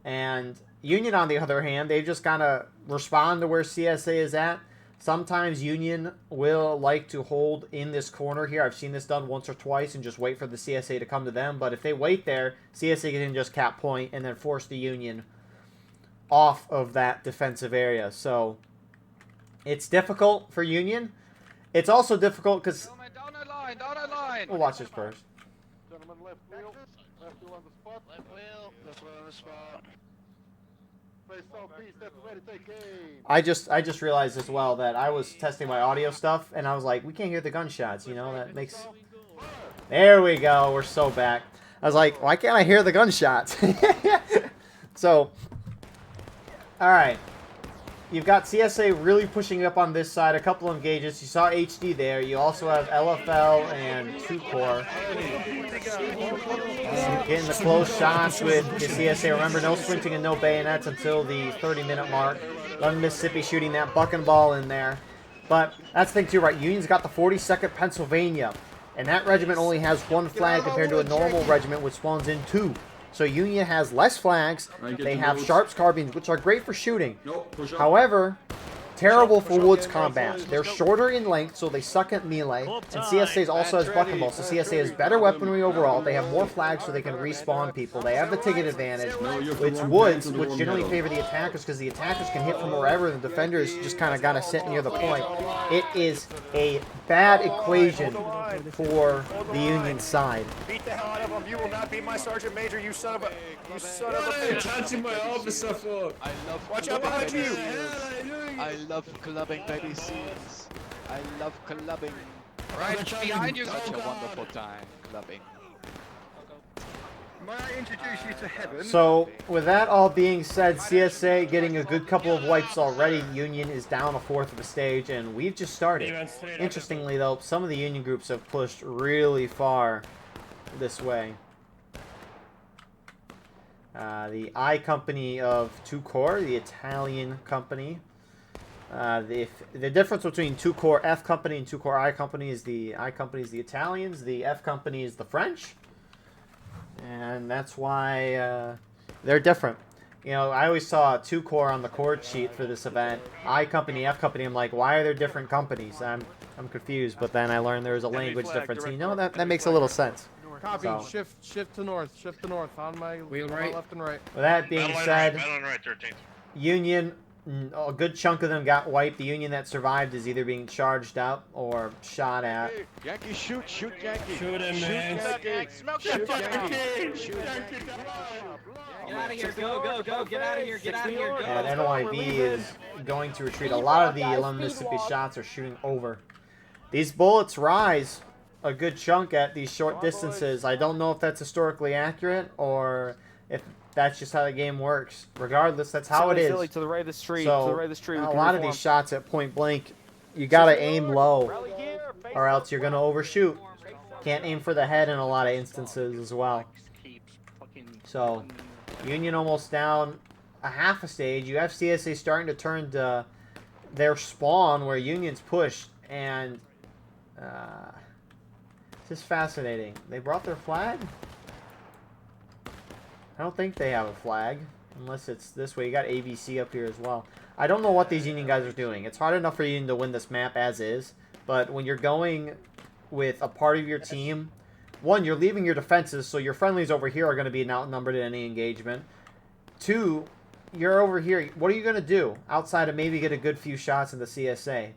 and Union, on the other hand, they just kind of respond to where CSA is at. Sometimes Union will like to hold in this corner here. I've seen this done once or twice and just wait for the CSA to come to them. But if they wait there, CSA can just cap point and then force the Union off of that defensive area. So it's difficult for Union. It's also difficult because... We'll watch this first. Gentlemen, left wheel. Left wheel on the spot. Left wheel. Left wheel on the spot. Face southeast, that's ready, take aim. I just realized as well that I was testing my audio stuff, and I was like, we can't hear the gunshots, you know? That makes... There we go. We're so back. I was like, why can't I hear the gunshots? So, alright. You've got CSA really pushing up on this side. A couple of engages. You saw HD there. You also have LFL and 2 Core. Getting the close shots with the CSA. Remember, no sprinting and no bayonets until the 30-minute mark. 11 Mississippi shooting that bucking ball in there. But that's the thing too, right? Union's got the 42nd Pennsylvania. And that regiment only has 1 flag compared to a normal regiment, which spawns in 2. So Union has less flags. They have Sharps carbines, which are great for shooting. However, terrible for woods combat. They're shorter in length, so they suck at melee. And CSA also has bucking balls, so CSA has better weaponry overall. They have more flags, so they can respawn people. They have the ticket advantage. It's woods, which generally favor the attackers, because the attackers can hit from wherever. The defenders just kind of got to sit near the point. It is a bad equation for the Union side. Beat the hell out of him. You will not be my sergeant major, you son of a... You son of a bitch. Touching my officer for... I love... Watch out behind you. I love clubbing baby scenes. I love clubbing. Right behind you. Such a wonderful time clubbing. May I introduce you to heaven? So, with that all being said, CSA getting a good couple of wipes already. Union is down a fourth of the stage, and we've just started. Interestingly, though, some of the Union groups have pushed really far this way. The I Company of 2 Corps, the Italian company. The difference between 2 Corps F Company and 2 Corps I Company is the I Company is the Italians, the F Company is the French. And that's why they're different. You know, I always saw 2 Corps on the chord sheet for this event. I Company, F Company. I'm like, why are there different companies? I'm confused. But then I learned there was a language difference. And you know, that makes a little sense. Copy. So, Shift to north. Shift to north. On my wheel right. Left and right. with that being said, right, 13th. Union, a good chunk of them got wiped. The Union that survived is either being charged up or shot at. Yankee, shoot Yankee. Shoot him, man. Smoke that Yankee. Shoot Yankee. Get out of here, go, get out of here, get out of here, go. And NYB is going to retreat. A lot of the 11 Mississippi shots are shooting over. These bullets rise a good chunk at these short distances. I don't know if that's historically accurate or if that's just how the game works. Regardless, that's how it is. To the right of the street. So, to the right of the street. a lot of these shots at point blank, you gotta aim low, or else you're gonna overshoot. Can't aim for the head in a lot of instances as well. So, Union almost down a half a stage. You have CSA starting to turn to their spawn where Union's pushed, and it's just fascinating. They brought their flag? I don't think they have a flag, unless it's this way. You got ABC up here as well. I don't know what these Union guys are doing. It's hard enough for Union to win this map as is, but when you're going with a part of your team, one, you're leaving your defenses, so your friendlies over here are going to be outnumbered in any engagement. Two, you're over here. What are you going to do outside of maybe get a good few shots in the CSA?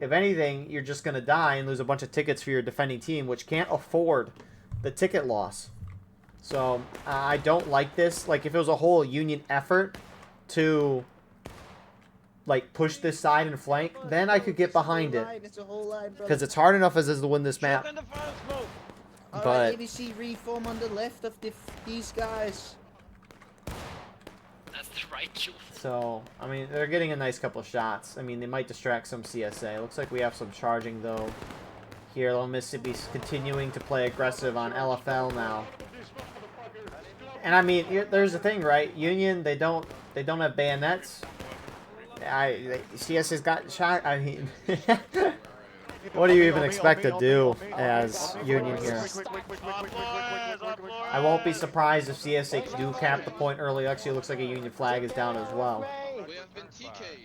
If anything, you're just going to die and lose a bunch of tickets for your defending team, which can't afford the ticket loss. So, I don't like this. Like, if it was a whole Union effort to like push this side and flank, then I could get behind it. It's a whole line, brother. Because it's hard enough as is to win this map. All But right, ABC reform on the left of these guys. That's the right choice. so, I mean, they're getting a nice couple shots. I mean, they might distract some CSA. Looks like we have some charging though. Here, Little Mississippi's continuing to play aggressive on LFL now. And I mean, there's the thing, right? Union, they don't have bayonets. CSA's got shot. I mean, what do you even expect to do as Union here? I won't be surprised if CSA do cap the point early. Actually, it looks like a Union flag is down as well. We have been TK'd.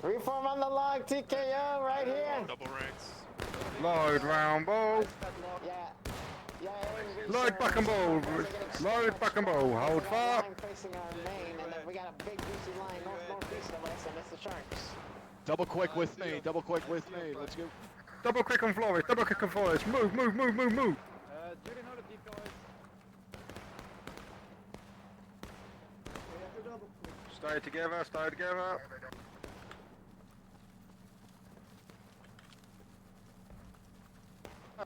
Reform on the log, TKO right here. Double ranks. Load round ball. Load back and ball. Load back and ball. Hold far. Facing our main, and then we got a big juicy line northeast of us, and it's the Sharks. Double quick with me. Double quick with me. Let's go. Double quick on Flores. Double quick on Flores. Move, move, move, move, move. Stay together. Stay together.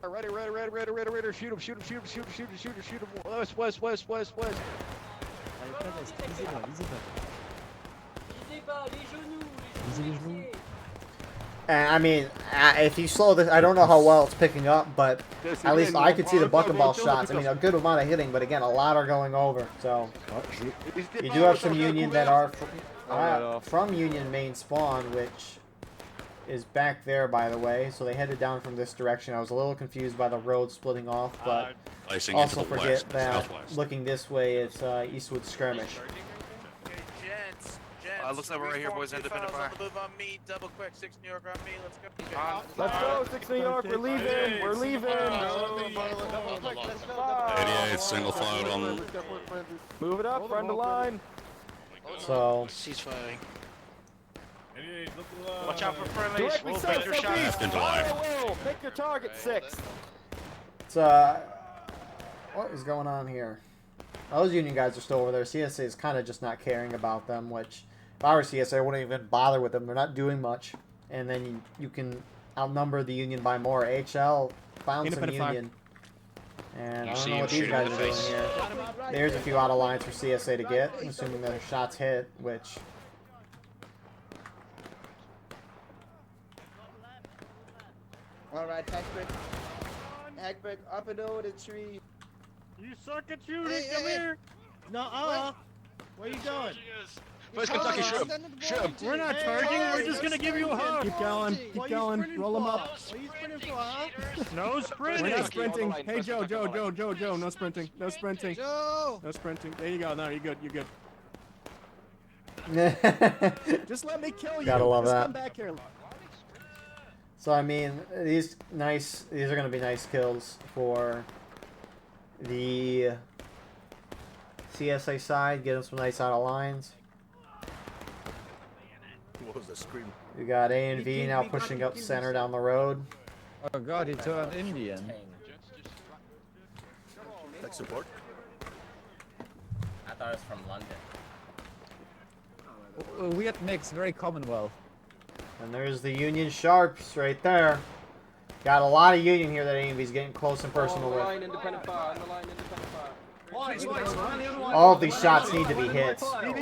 Ready. Shoot him. West. And I mean, if you slow this, I don't know how well it's picking up, but at least I could see the bucket ball shots. I mean, a good amount of hitting, but again, a lot are going over. So you do have some Union that are from Union main spawn, which is back there, by the way. So they headed down from this direction. I was a little confused by the road splitting off, but also forget that looking this way, it's Eastwood skirmish. Looks like we're right here, boys. Independent fire. Move on me. Double quick. 6 New York on me. Let's go. Let's go, 6 New York. We're leaving. We're leaving. 88, single file on. Move it up, front of line. So Ceasefire. Watch out for friendlies. Directly We'll south, take your southeast. shot. Pick your target, 6. it's what is going on here? Those Union guys are still over there. CSA is kind of just not caring about them, which if I were CSA, I wouldn't even bother with them. They're not doing much. And then you can outnumber the Union by more. HL found some Union. And I don't know what these guys are doing here. There's a few out of lines for CSA to get, assuming their shots hit, which... Alright, Hackbrick, up and over the tree. You suck at shooting. Come here. No, where you going? First Kentucky, shoot him. We're not charging. We're just gonna give you a hug. Keep going. Roll him up. What are you sprinting for, huh? No sprinting. We're not sprinting. Hey, Joe. No sprinting. No sprinting. Joe! No sprinting. There you go. No, you're good. Just let me kill you. Gotta love Just that. Come back here. So I mean, these are going to be nice kills for the CSA side. Get them some nice out of lines. What was the scream? We got A and V now pushing up center down the road. Oh god, he turned Indian. Tech support. I thought it was from London. Weird mix, very Commonwealth. And there's the Union Sharps right there. Got a lot of Union here that A and V's getting close and personal with. All of these shots need to be hits. Allez.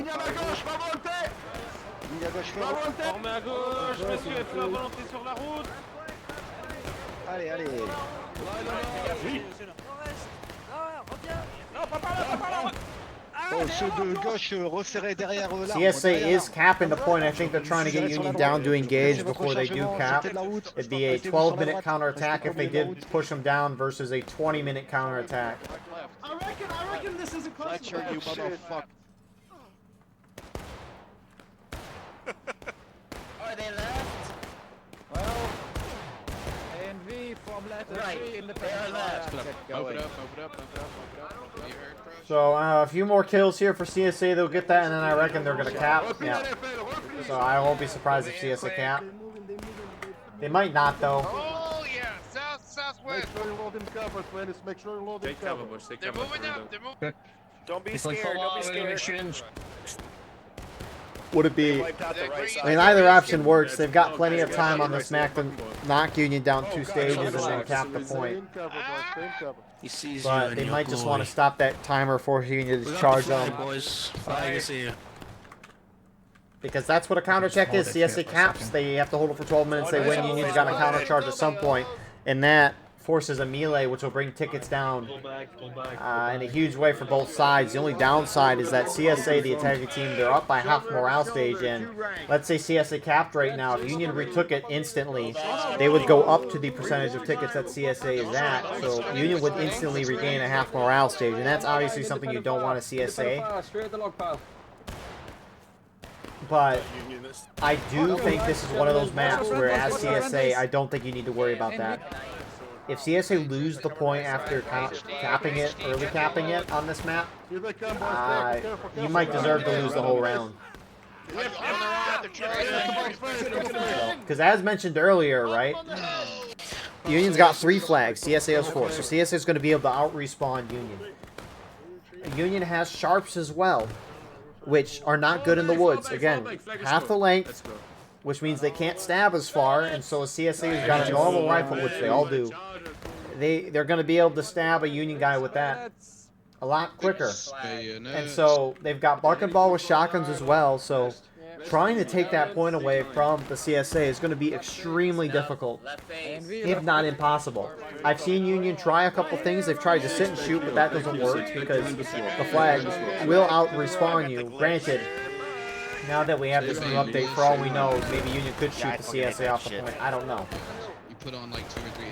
Oh, ceux de gauche resserrés derrière eux là. CSA is capping the point. I think they're trying to get Union down to engage before they do cap. It'd be a 12-minute counterattack if they did push them down versus a 20-minute counterattack. I reckon this is a close Fletcher, you motherfucker. Are they left? Well, A and V from left and Right. three in the They are left. Move it up. So a few more kills here for CSA. They'll get that, and then I reckon they're going to cap. Yeah. So I won't be surprised if CSA cap. They might not, though. Oh yeah, southwest. Make sure you load in cover, Dennis. Make sure you load in cover. They're moving up. They're moving. Don't be scared. Don't be scared. would it be? Wiped out the right side. I mean, either option works. They've got plenty of time on this map to knock Union down 2 stages and then cap the point. He sees But you they in might your just glory. want to stop that timer for Union We to got charge the flag, on. boys. Flag is here. Because that's what a counter check is. CSA caps. They have to hold it for 12 minutes. They win. Union's got a counter charge at some point, and that forces a melee, which will bring tickets down in a huge way for both sides. The only downside is that CSA, the attacking team, they're up by half morale stage, and let's say CSA capped right now. If Union retook it instantly, they would go up to the percentage of tickets that CSA is at, so Union would instantly regain a half morale stage, and that's obviously something you don't want to CSA. But I do think this is one of those maps where, as CSA, I don't think you need to worry about that. If CSA lose the point after capping it, early capping it on this map, you might deserve to lose the whole round. Because as mentioned earlier, right, Union's got 3 flags, CSA has 4, so CSA is going to be able to out-respawn Union. Union has sharps as well, which are not good in the woods. Again, half the length, which means they can't stab as far, and so a CSA who's got a normal rifle, which they all do, they're going to be able to stab a Union guy with that a lot quicker. And so they've got Buck and Ball with shotguns as well, so trying to take that point away from the CSA is going to be extremely difficult, if not impossible. I've seen Union try a couple things. They've tried to sit and shoot, but that doesn't work because the flag will out-respawn you. Granted, now that we have this new update, for all we know, maybe Union could shoot the CSA off the point. I don't know.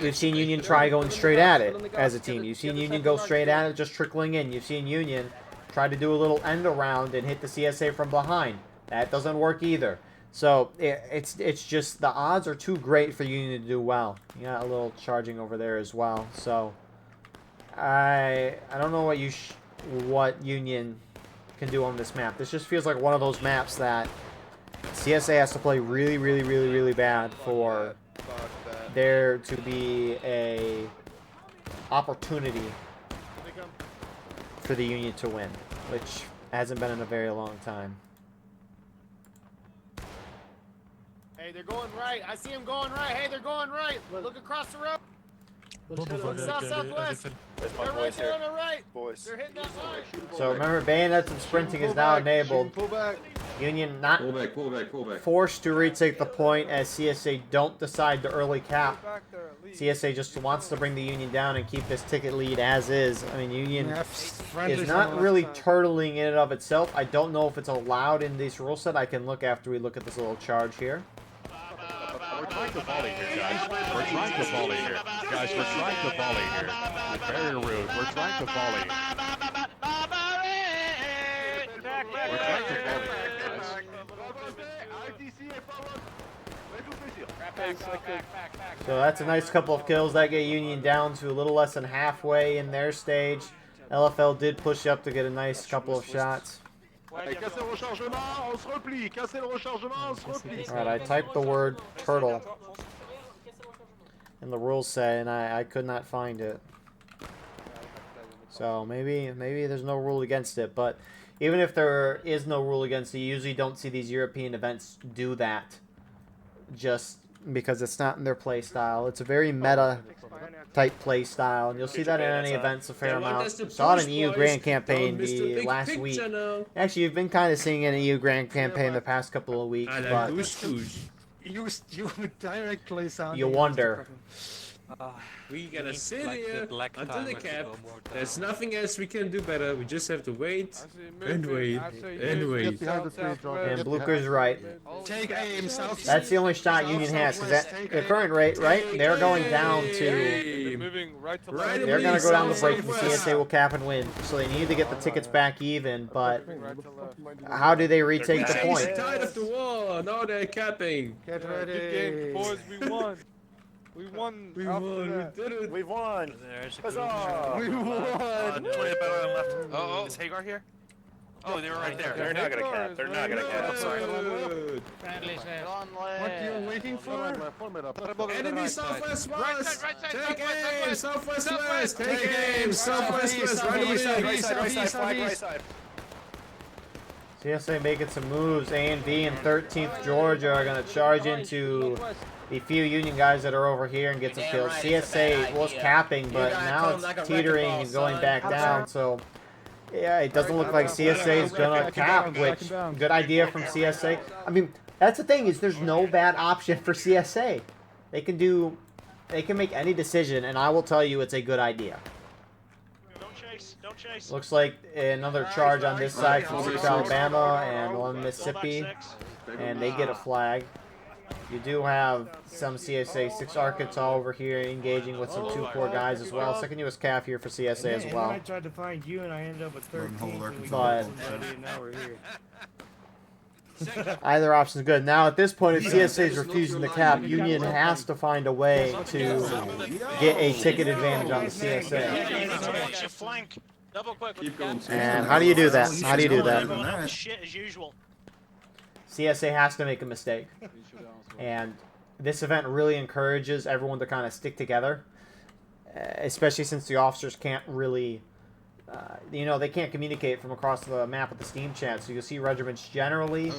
We've seen Union try going straight at it as a team. You've seen Union go straight at it, just trickling in. You've seen Union try to do a little end around and hit the CSA from behind. That doesn't work either. So it's just the odds are too great for Union to do well. You got a little charging over there as well. So I don't know what Union can do on this map. This just feels like one of those maps that CSA has to play really, really, really, really bad for there to be a opportunity for the Union to win, which hasn't been in a very long time. Hey, they're going right. I see them going right. Hey, they're going right. Look across the road. Look south-southwest. They're right there on the right. They're hitting that line. So remember, bayonets and sprinting is now enabled. Union not forced to retake the point as CSA don't decide to early cap. CSA just wants to bring the Union down and keep this ticket lead as is. I mean, Union is not really turtling in and of itself. I don't know if it's allowed in this rule set. I can look after we look at this little charge here. We're trying to volley here, guys. We're trying to volley here. Guys, we're trying to volley here. You're very rude. We're trying to volley. We're trying to volley here, guys. So that's a nice couple of kills. That get Union down to a little less than halfway in their stage. LFL did push up to get a nice couple of shots. Alright, I typed the word turtle in the rules set and I could not find it. So maybe there's no rule against it, but even if there is no rule against it, you usually don't see these European events do that just because it's not in their play style. It's a very meta type play style, and you'll see that in any events a fair amount. Saw it in EU Grand Campaign the last week. Actually, you've been kind of seeing it in EU Grand Campaign the past couple of weeks, but You direct play sound. you wonder. We gotta sit here until the cap. There's nothing else we can do better. We just have to wait and wait and wait. And Blucher's right. Take aim, south. That's the only shot Union has, because at the current rate, right, they're going down to... They're going to go down the break, and the CSA will cap and win. So they need to get the tickets back even, but how do they retake the point? They're tired of the war. Now they're capping. Get ready. Good game, boys. We won. We won. We won. We did it. We won. Huzzah. We won. 20 better left. Oh, is Hagar here? Oh, they were right there. They're not gonna cap. They're not gonna cap. Sorry. What are you waiting for? Enemy southwest west. Take aim. Southwest west. Take aim. Southwest west. Right side. Flag right side. CSA making some moves. A and V and 13th Georgia are going to charge into the few Union guys that are over here and get some kills. CSA was capping, but now it's teetering and going back down. So, yeah, it doesn't look like CSA is going to cap, which, good idea from CSA. I mean, that's the thing, is there's no bad option for CSA. They can make any decision, and I will tell you it's a good idea. Don't chase. Looks like another charge on this side from 6 Alabama and 1 Mississippi, and they get a flag. You do have some CSA 6 Arkansas over here engaging with some 2-4 guys as well. Second US CAF here for CSA as well. I tried to find you and I ended up with 13. But now we're here. either option is good. Now at this point, if CSA is refusing to cap, Union has to find a way to get a ticket advantage on the CSA. And how do you do that? How do you do that? Shit as usual. CSA has to make a mistake. And this event really encourages everyone to kind of stick together, especially since the officers can't really, they can't communicate from across the map with the Steam chat. So you'll see regiments generally,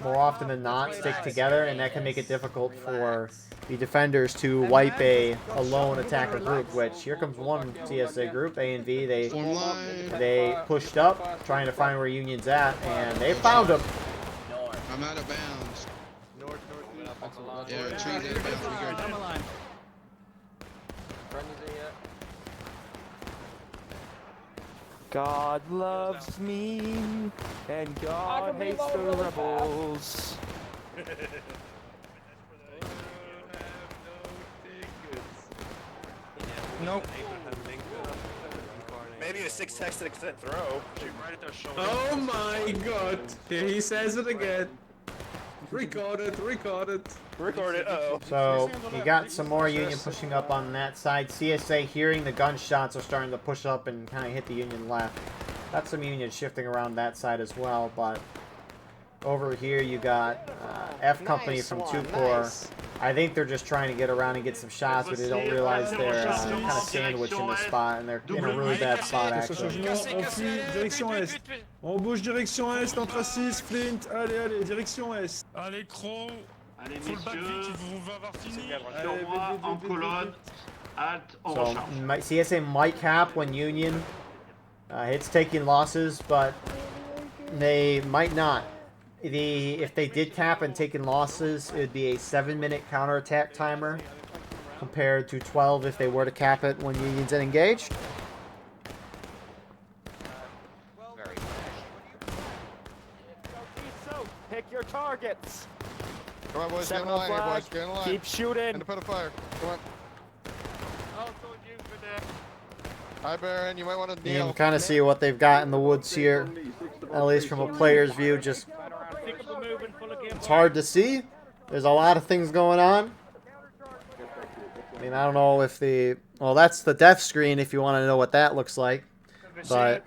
more often than not, stick together, and that can make it difficult for the defenders to wipe a lone attacker group, which here comes one CSA group, A and V. They pushed up, trying to find where Union's at, and they found him. I'm out of bounds. Yeah, trees out of bounds. We go. God loves me, and God hates the rebels. Nope. Maybe a 6 text to extent throw. Oh my god! Here he says it again. Record it. Record it, uh-oh. So, you got some more Union pushing up on that side. CSA, hearing the gunshots, are starting to push up and kind of hit the Union left. Got some Union shifting around that side as well, but over here you got F Company from 2 Corps. I think they're just trying to get around and get some shots, but they don't realize they're kind of sandwiched in the spot, and they're in a really bad spot, actually. Direction est. On bouge direction est, entre 6, Flint. Allez, direction est. Allez, Croc. Allez, messieurs. Sur moi, en colonne. Halte, on So, recharge. CSA might cap when Union hits taking losses, but they might not. If they did cap and taking losses, it would be a 7-minute counterattack timer compared to 12 if they were to cap it when Union's engaged. Pick your targets. Come on, boys, get in the line here, boys. Get in the line. Keep shooting. And put a fire. Come on. Hi, Baron. You might want to You kneel. can kind of see what they've got in the woods here, at least from a player's view. Just it's hard to see. There's a lot of things going on. I mean, I don't know if that's the death screen if you want to know what that looks like. But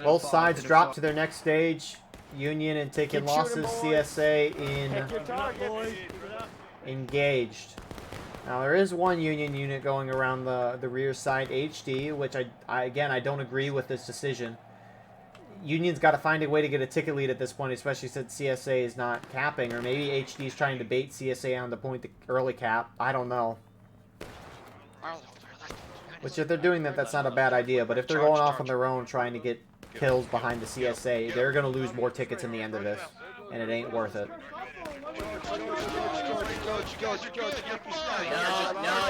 both sides drop to their next stage. Union and taking losses. CSA in engaged. Now there is one Union unit going around the rear side, HD, which I don't agree with this decision. Union's got to find a way to get a ticket lead at this point, especially since CSA is not capping, or maybe HD is trying to bait CSA on the point to early cap. I don't know. Which if they're doing that, that's not a bad idea. But if they're going off on their own trying to get kills behind the CSA, they're going to lose more tickets in the end of this, and it ain't worth it. No,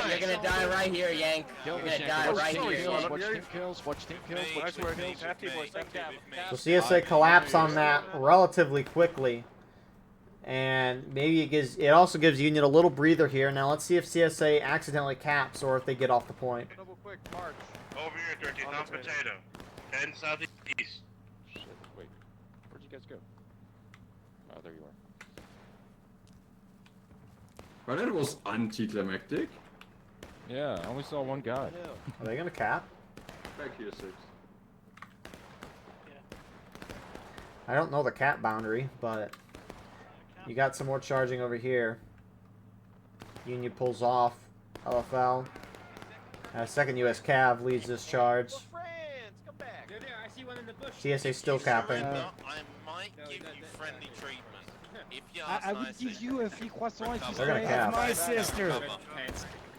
you're gonna die right here, Yank. You're gonna die right here. Watch team kills. Watch team kills. Watch team kills. So CSA collapse on that relatively quickly, and maybe it also gives Union a little breather here. Now let's see if CSA accidentally caps or if they get off the point. Double quick, march. Over here, 13th on potato. 10 southeast. Shit, wait. Where'd you guys go? Oh, there you are. Well, that was anticlimactic. Yeah, I only saw one guy. Are they gonna cap? Back here, 6. I don't know the cap boundary, but you got some more charging over here. Union pulls off. LFL. Second US Cav leads this charge. I see one in the bush. CSA still capping. I might give you friendly treatment. If you I would give you a free croissant if you They're gonna cap. My sister.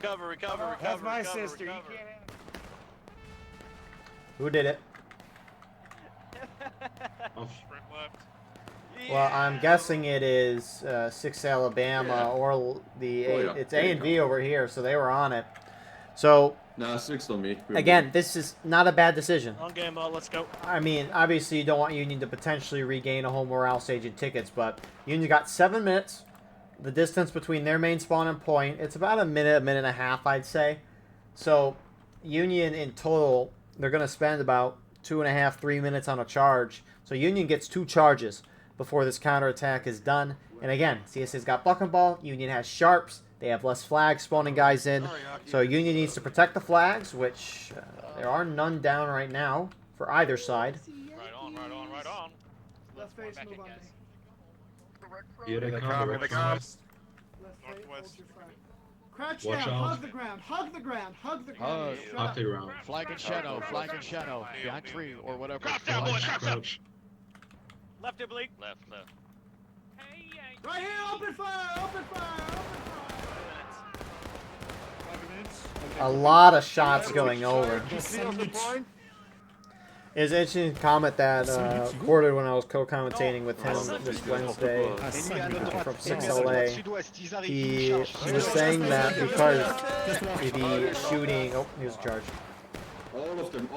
Recover. That's my sister. Who did it? Sprint left. Well, I'm guessing it is 6 Alabama or the it's A and V over here, so they were on it. So Nah, 6 on me. again, this is not a bad decision. On game ball, let's go. I mean, obviously you don't want Union to potentially regain a home morale stage in tickets, but Union got 7 minutes. The distance between their main spawn and point, it's about a minute and a half, I'd say. So Union in total, they're going to spend about 2.5, 3 minutes on a charge. So Union gets 2 charges before this counterattack is done. And again, CSA's got buck and ball. Union has sharps. They have less flags spawning guys in. So Union needs to protect the flags, which there are none down right now for either side. Right on. Left face, move on me. Here they come. Left face, Northwest. hold your front. Crouch down, hug the ground, hug the ground. Hug the ground. Flag and shadow, behind tree or whatever. Crouch down, boys, crouch. Left oblique. Left. Right here, open fire. A lot of shots going over. It's an interesting comment that recorded when I was co-commentating with him this Wednesday from 6LA. He was saying that because the shooting... Oh, here's a charge. All of them.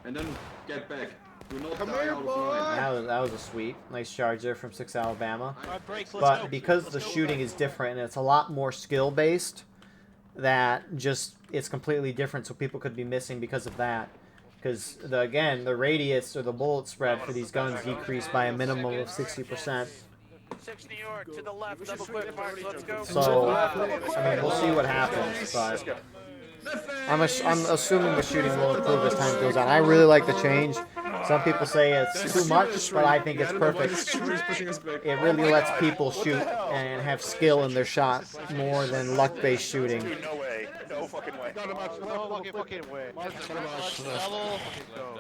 And then get back. Do not Come die here, out of boy. line. That was a sweet. Nice charge there from 6 Alabama. Alright, breaks, let's But go. because the shooting is different and it's a lot more skill-based, that just... it's completely different, so people could be missing because of that. Because, again, the radius or the bullet spread for these guns decreased by a minimum of 60%. 6 New York to the left, double quick marks, let's go. So, I mean, we'll see what happens, but I'm assuming the shooting will improve as time goes on. I really like the change. Some people say it's too much, but I think it's perfect. It really lets people shoot and have skill in their shots more than luck-based shooting. No fucking way.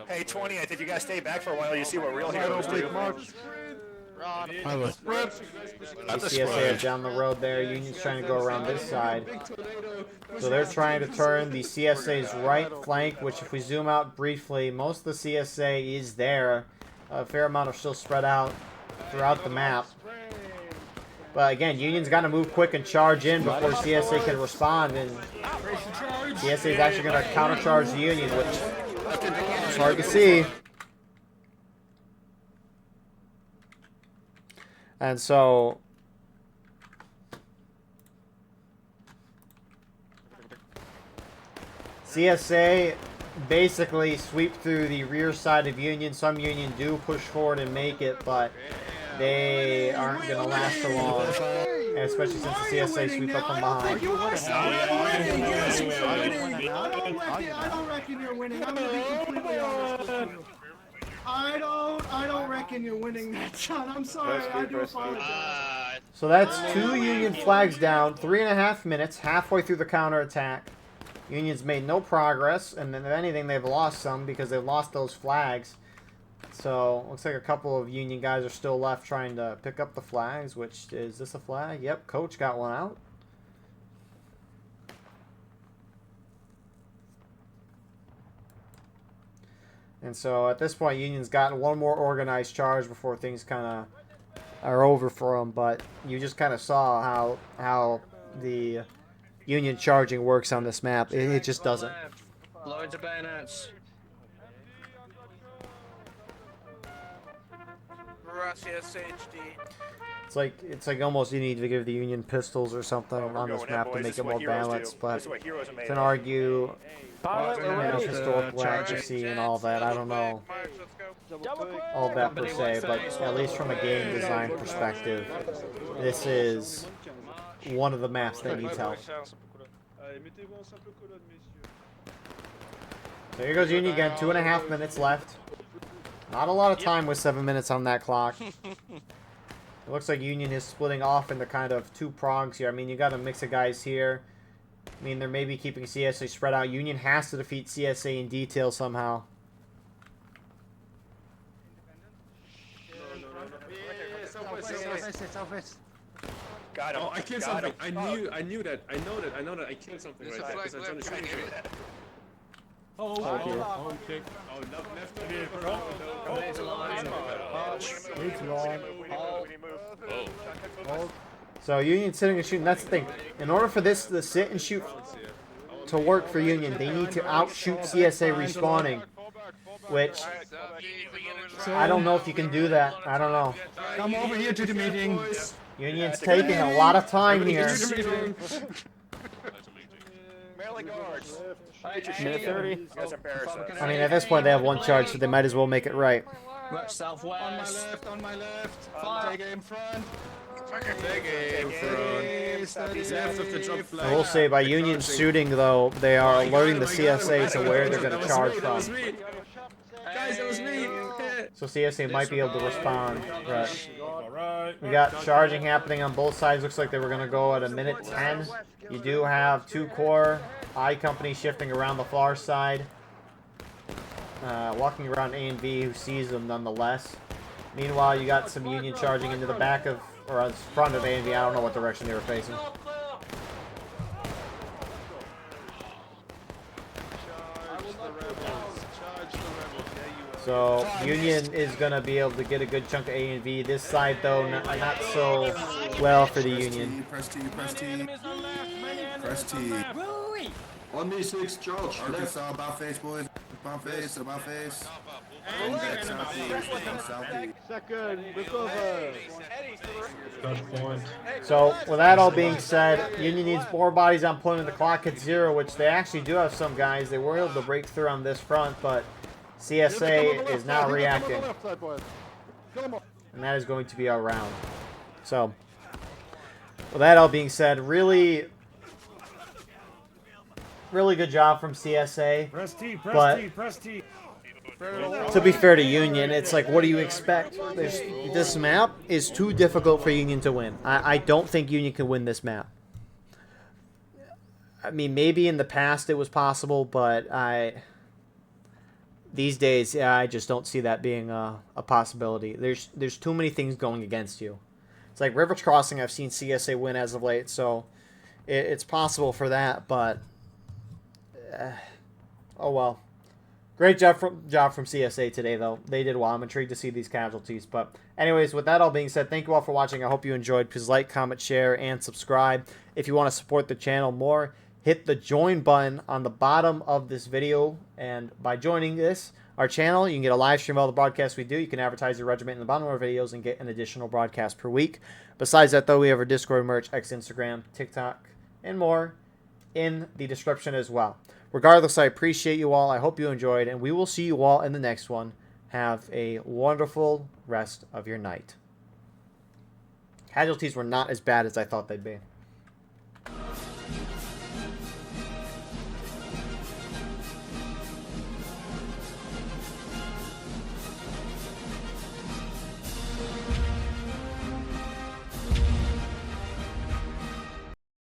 Hey, 20, I think you guys stay back for a while. You see what real heroes do. CSA is down the road there. Union's trying to go around this side. So they're trying to turn the CSA's right flank, which if we zoom out briefly, most of the CSA is there. A fair amount are still spread out throughout the map. But again, Union's got to move quick and charge in before CSA can respond. And CSA is actually going to countercharge the Union, which is hard to see. And so CSA basically sweep through the rear side of Union. Some Union do push forward and make it, but they aren't going to last for long. And especially since the CSA sweep up from behind. I don't reckon you're winning. I'm going to be completely honest with you. I don't reckon you're winning that, John. I'm sorry. I do apologize. So that's 2 Union flags down, 3.5 minutes, halfway through the counterattack. Union's made no progress, and then if anything, they've lost some because they've lost those flags. So, looks like a couple of Union guys are still left trying to pick up the flags, which, is this a flag? Yep, Coach got one out. And so, at this point, Union's gotten one more organized charge before things kind of are over for them, but you just kind of saw how the Union charging works on this map. It just doesn't. Loads of bayonets. It's like almost you need to give the Union pistols or something on this map to make it more balanced, but can argue historical accuracy and all that. I don't know all that per se, but at least from a game design perspective, this is one of the maps that needs help. So here goes Union again, 2.5 minutes left. Not a lot of time with 7 minutes on that clock. It looks like Union is splitting off into kind of 2 prongs here. I mean, you got a mix of guys here. I mean, they're maybe keeping CSA spread out. Union has to defeat CSA in detail somehow. Southwest. Got him. Oh, I killed something. I knew that. I know that. I killed something right there because I was trying to shoot you. Oh, okay. Oh, left. So Union sitting and shooting. That's the thing. In order for this to sit and shoot to work for Union, they need to outshoot CSA respawning, which I don't know if you can do that. I don't know. Come over here to the meeting. Union's taking a lot of time here. Maryland guards. Minute 30. You guys embarrass us. I mean, at this point they have one charge, so they might as well make it right. Southwest. On my left. Take it in front. I will say, by Union shooting, though, they are alerting the CSA to where they're going to charge from. Guys, that was me. So CSA might be able to respond. But we got charging happening on both sides. Looks like they were going to go at a minute 10. You do have 2 core I company shifting around the far side. Walking around A and B, who sees them nonetheless. Meanwhile, you got some Union charging into the back of, or in front of A and B. I don't know what direction they were facing. So Union is going to be able to get a good chunk of A and B. This side, though, not so well for the Union. Press T. Press T. On me 6, charge. Arkansas, about face, boys. About face. Second, recover. So, with that all being said, Union needs more bodies on point with the clock at 0, which they actually do have some guys. They were able to break through on this front, but CSA is now reacting. And that is going to be our round. So, with that all being said, really good job from CSA. Press T. To be fair to Union, it's like, what do you expect? This map is too difficult for Union to win. I don't think Union can win this map. I mean, maybe in the past it was possible, but these days, yeah, I just don't see that being a possibility. There's too many things going against you. It's like Rivers Crossing, I've seen CSA win as of late, so it's possible for that, but oh well. Great job from CSA today, though. They did well. I'm intrigued to see these casualties. But anyways, with that all being said, thank you all for watching. I hope you enjoyed. Please like, comment, share, and subscribe. If you want to support the channel more, hit the join button on the bottom of this video. And by joining our channel, you can get a live stream of all the broadcasts we do. You can advertise your regiment in the bottom of our videos and get an additional broadcast per week. Besides that, though, we have our Discord, merch, X, Instagram, TikTok, and more in the description as well. Regardless, I appreciate you all. I hope you enjoyed, and we will see you all in the next one. Have a wonderful rest of your night. Casualties were not as bad as I thought they'd be.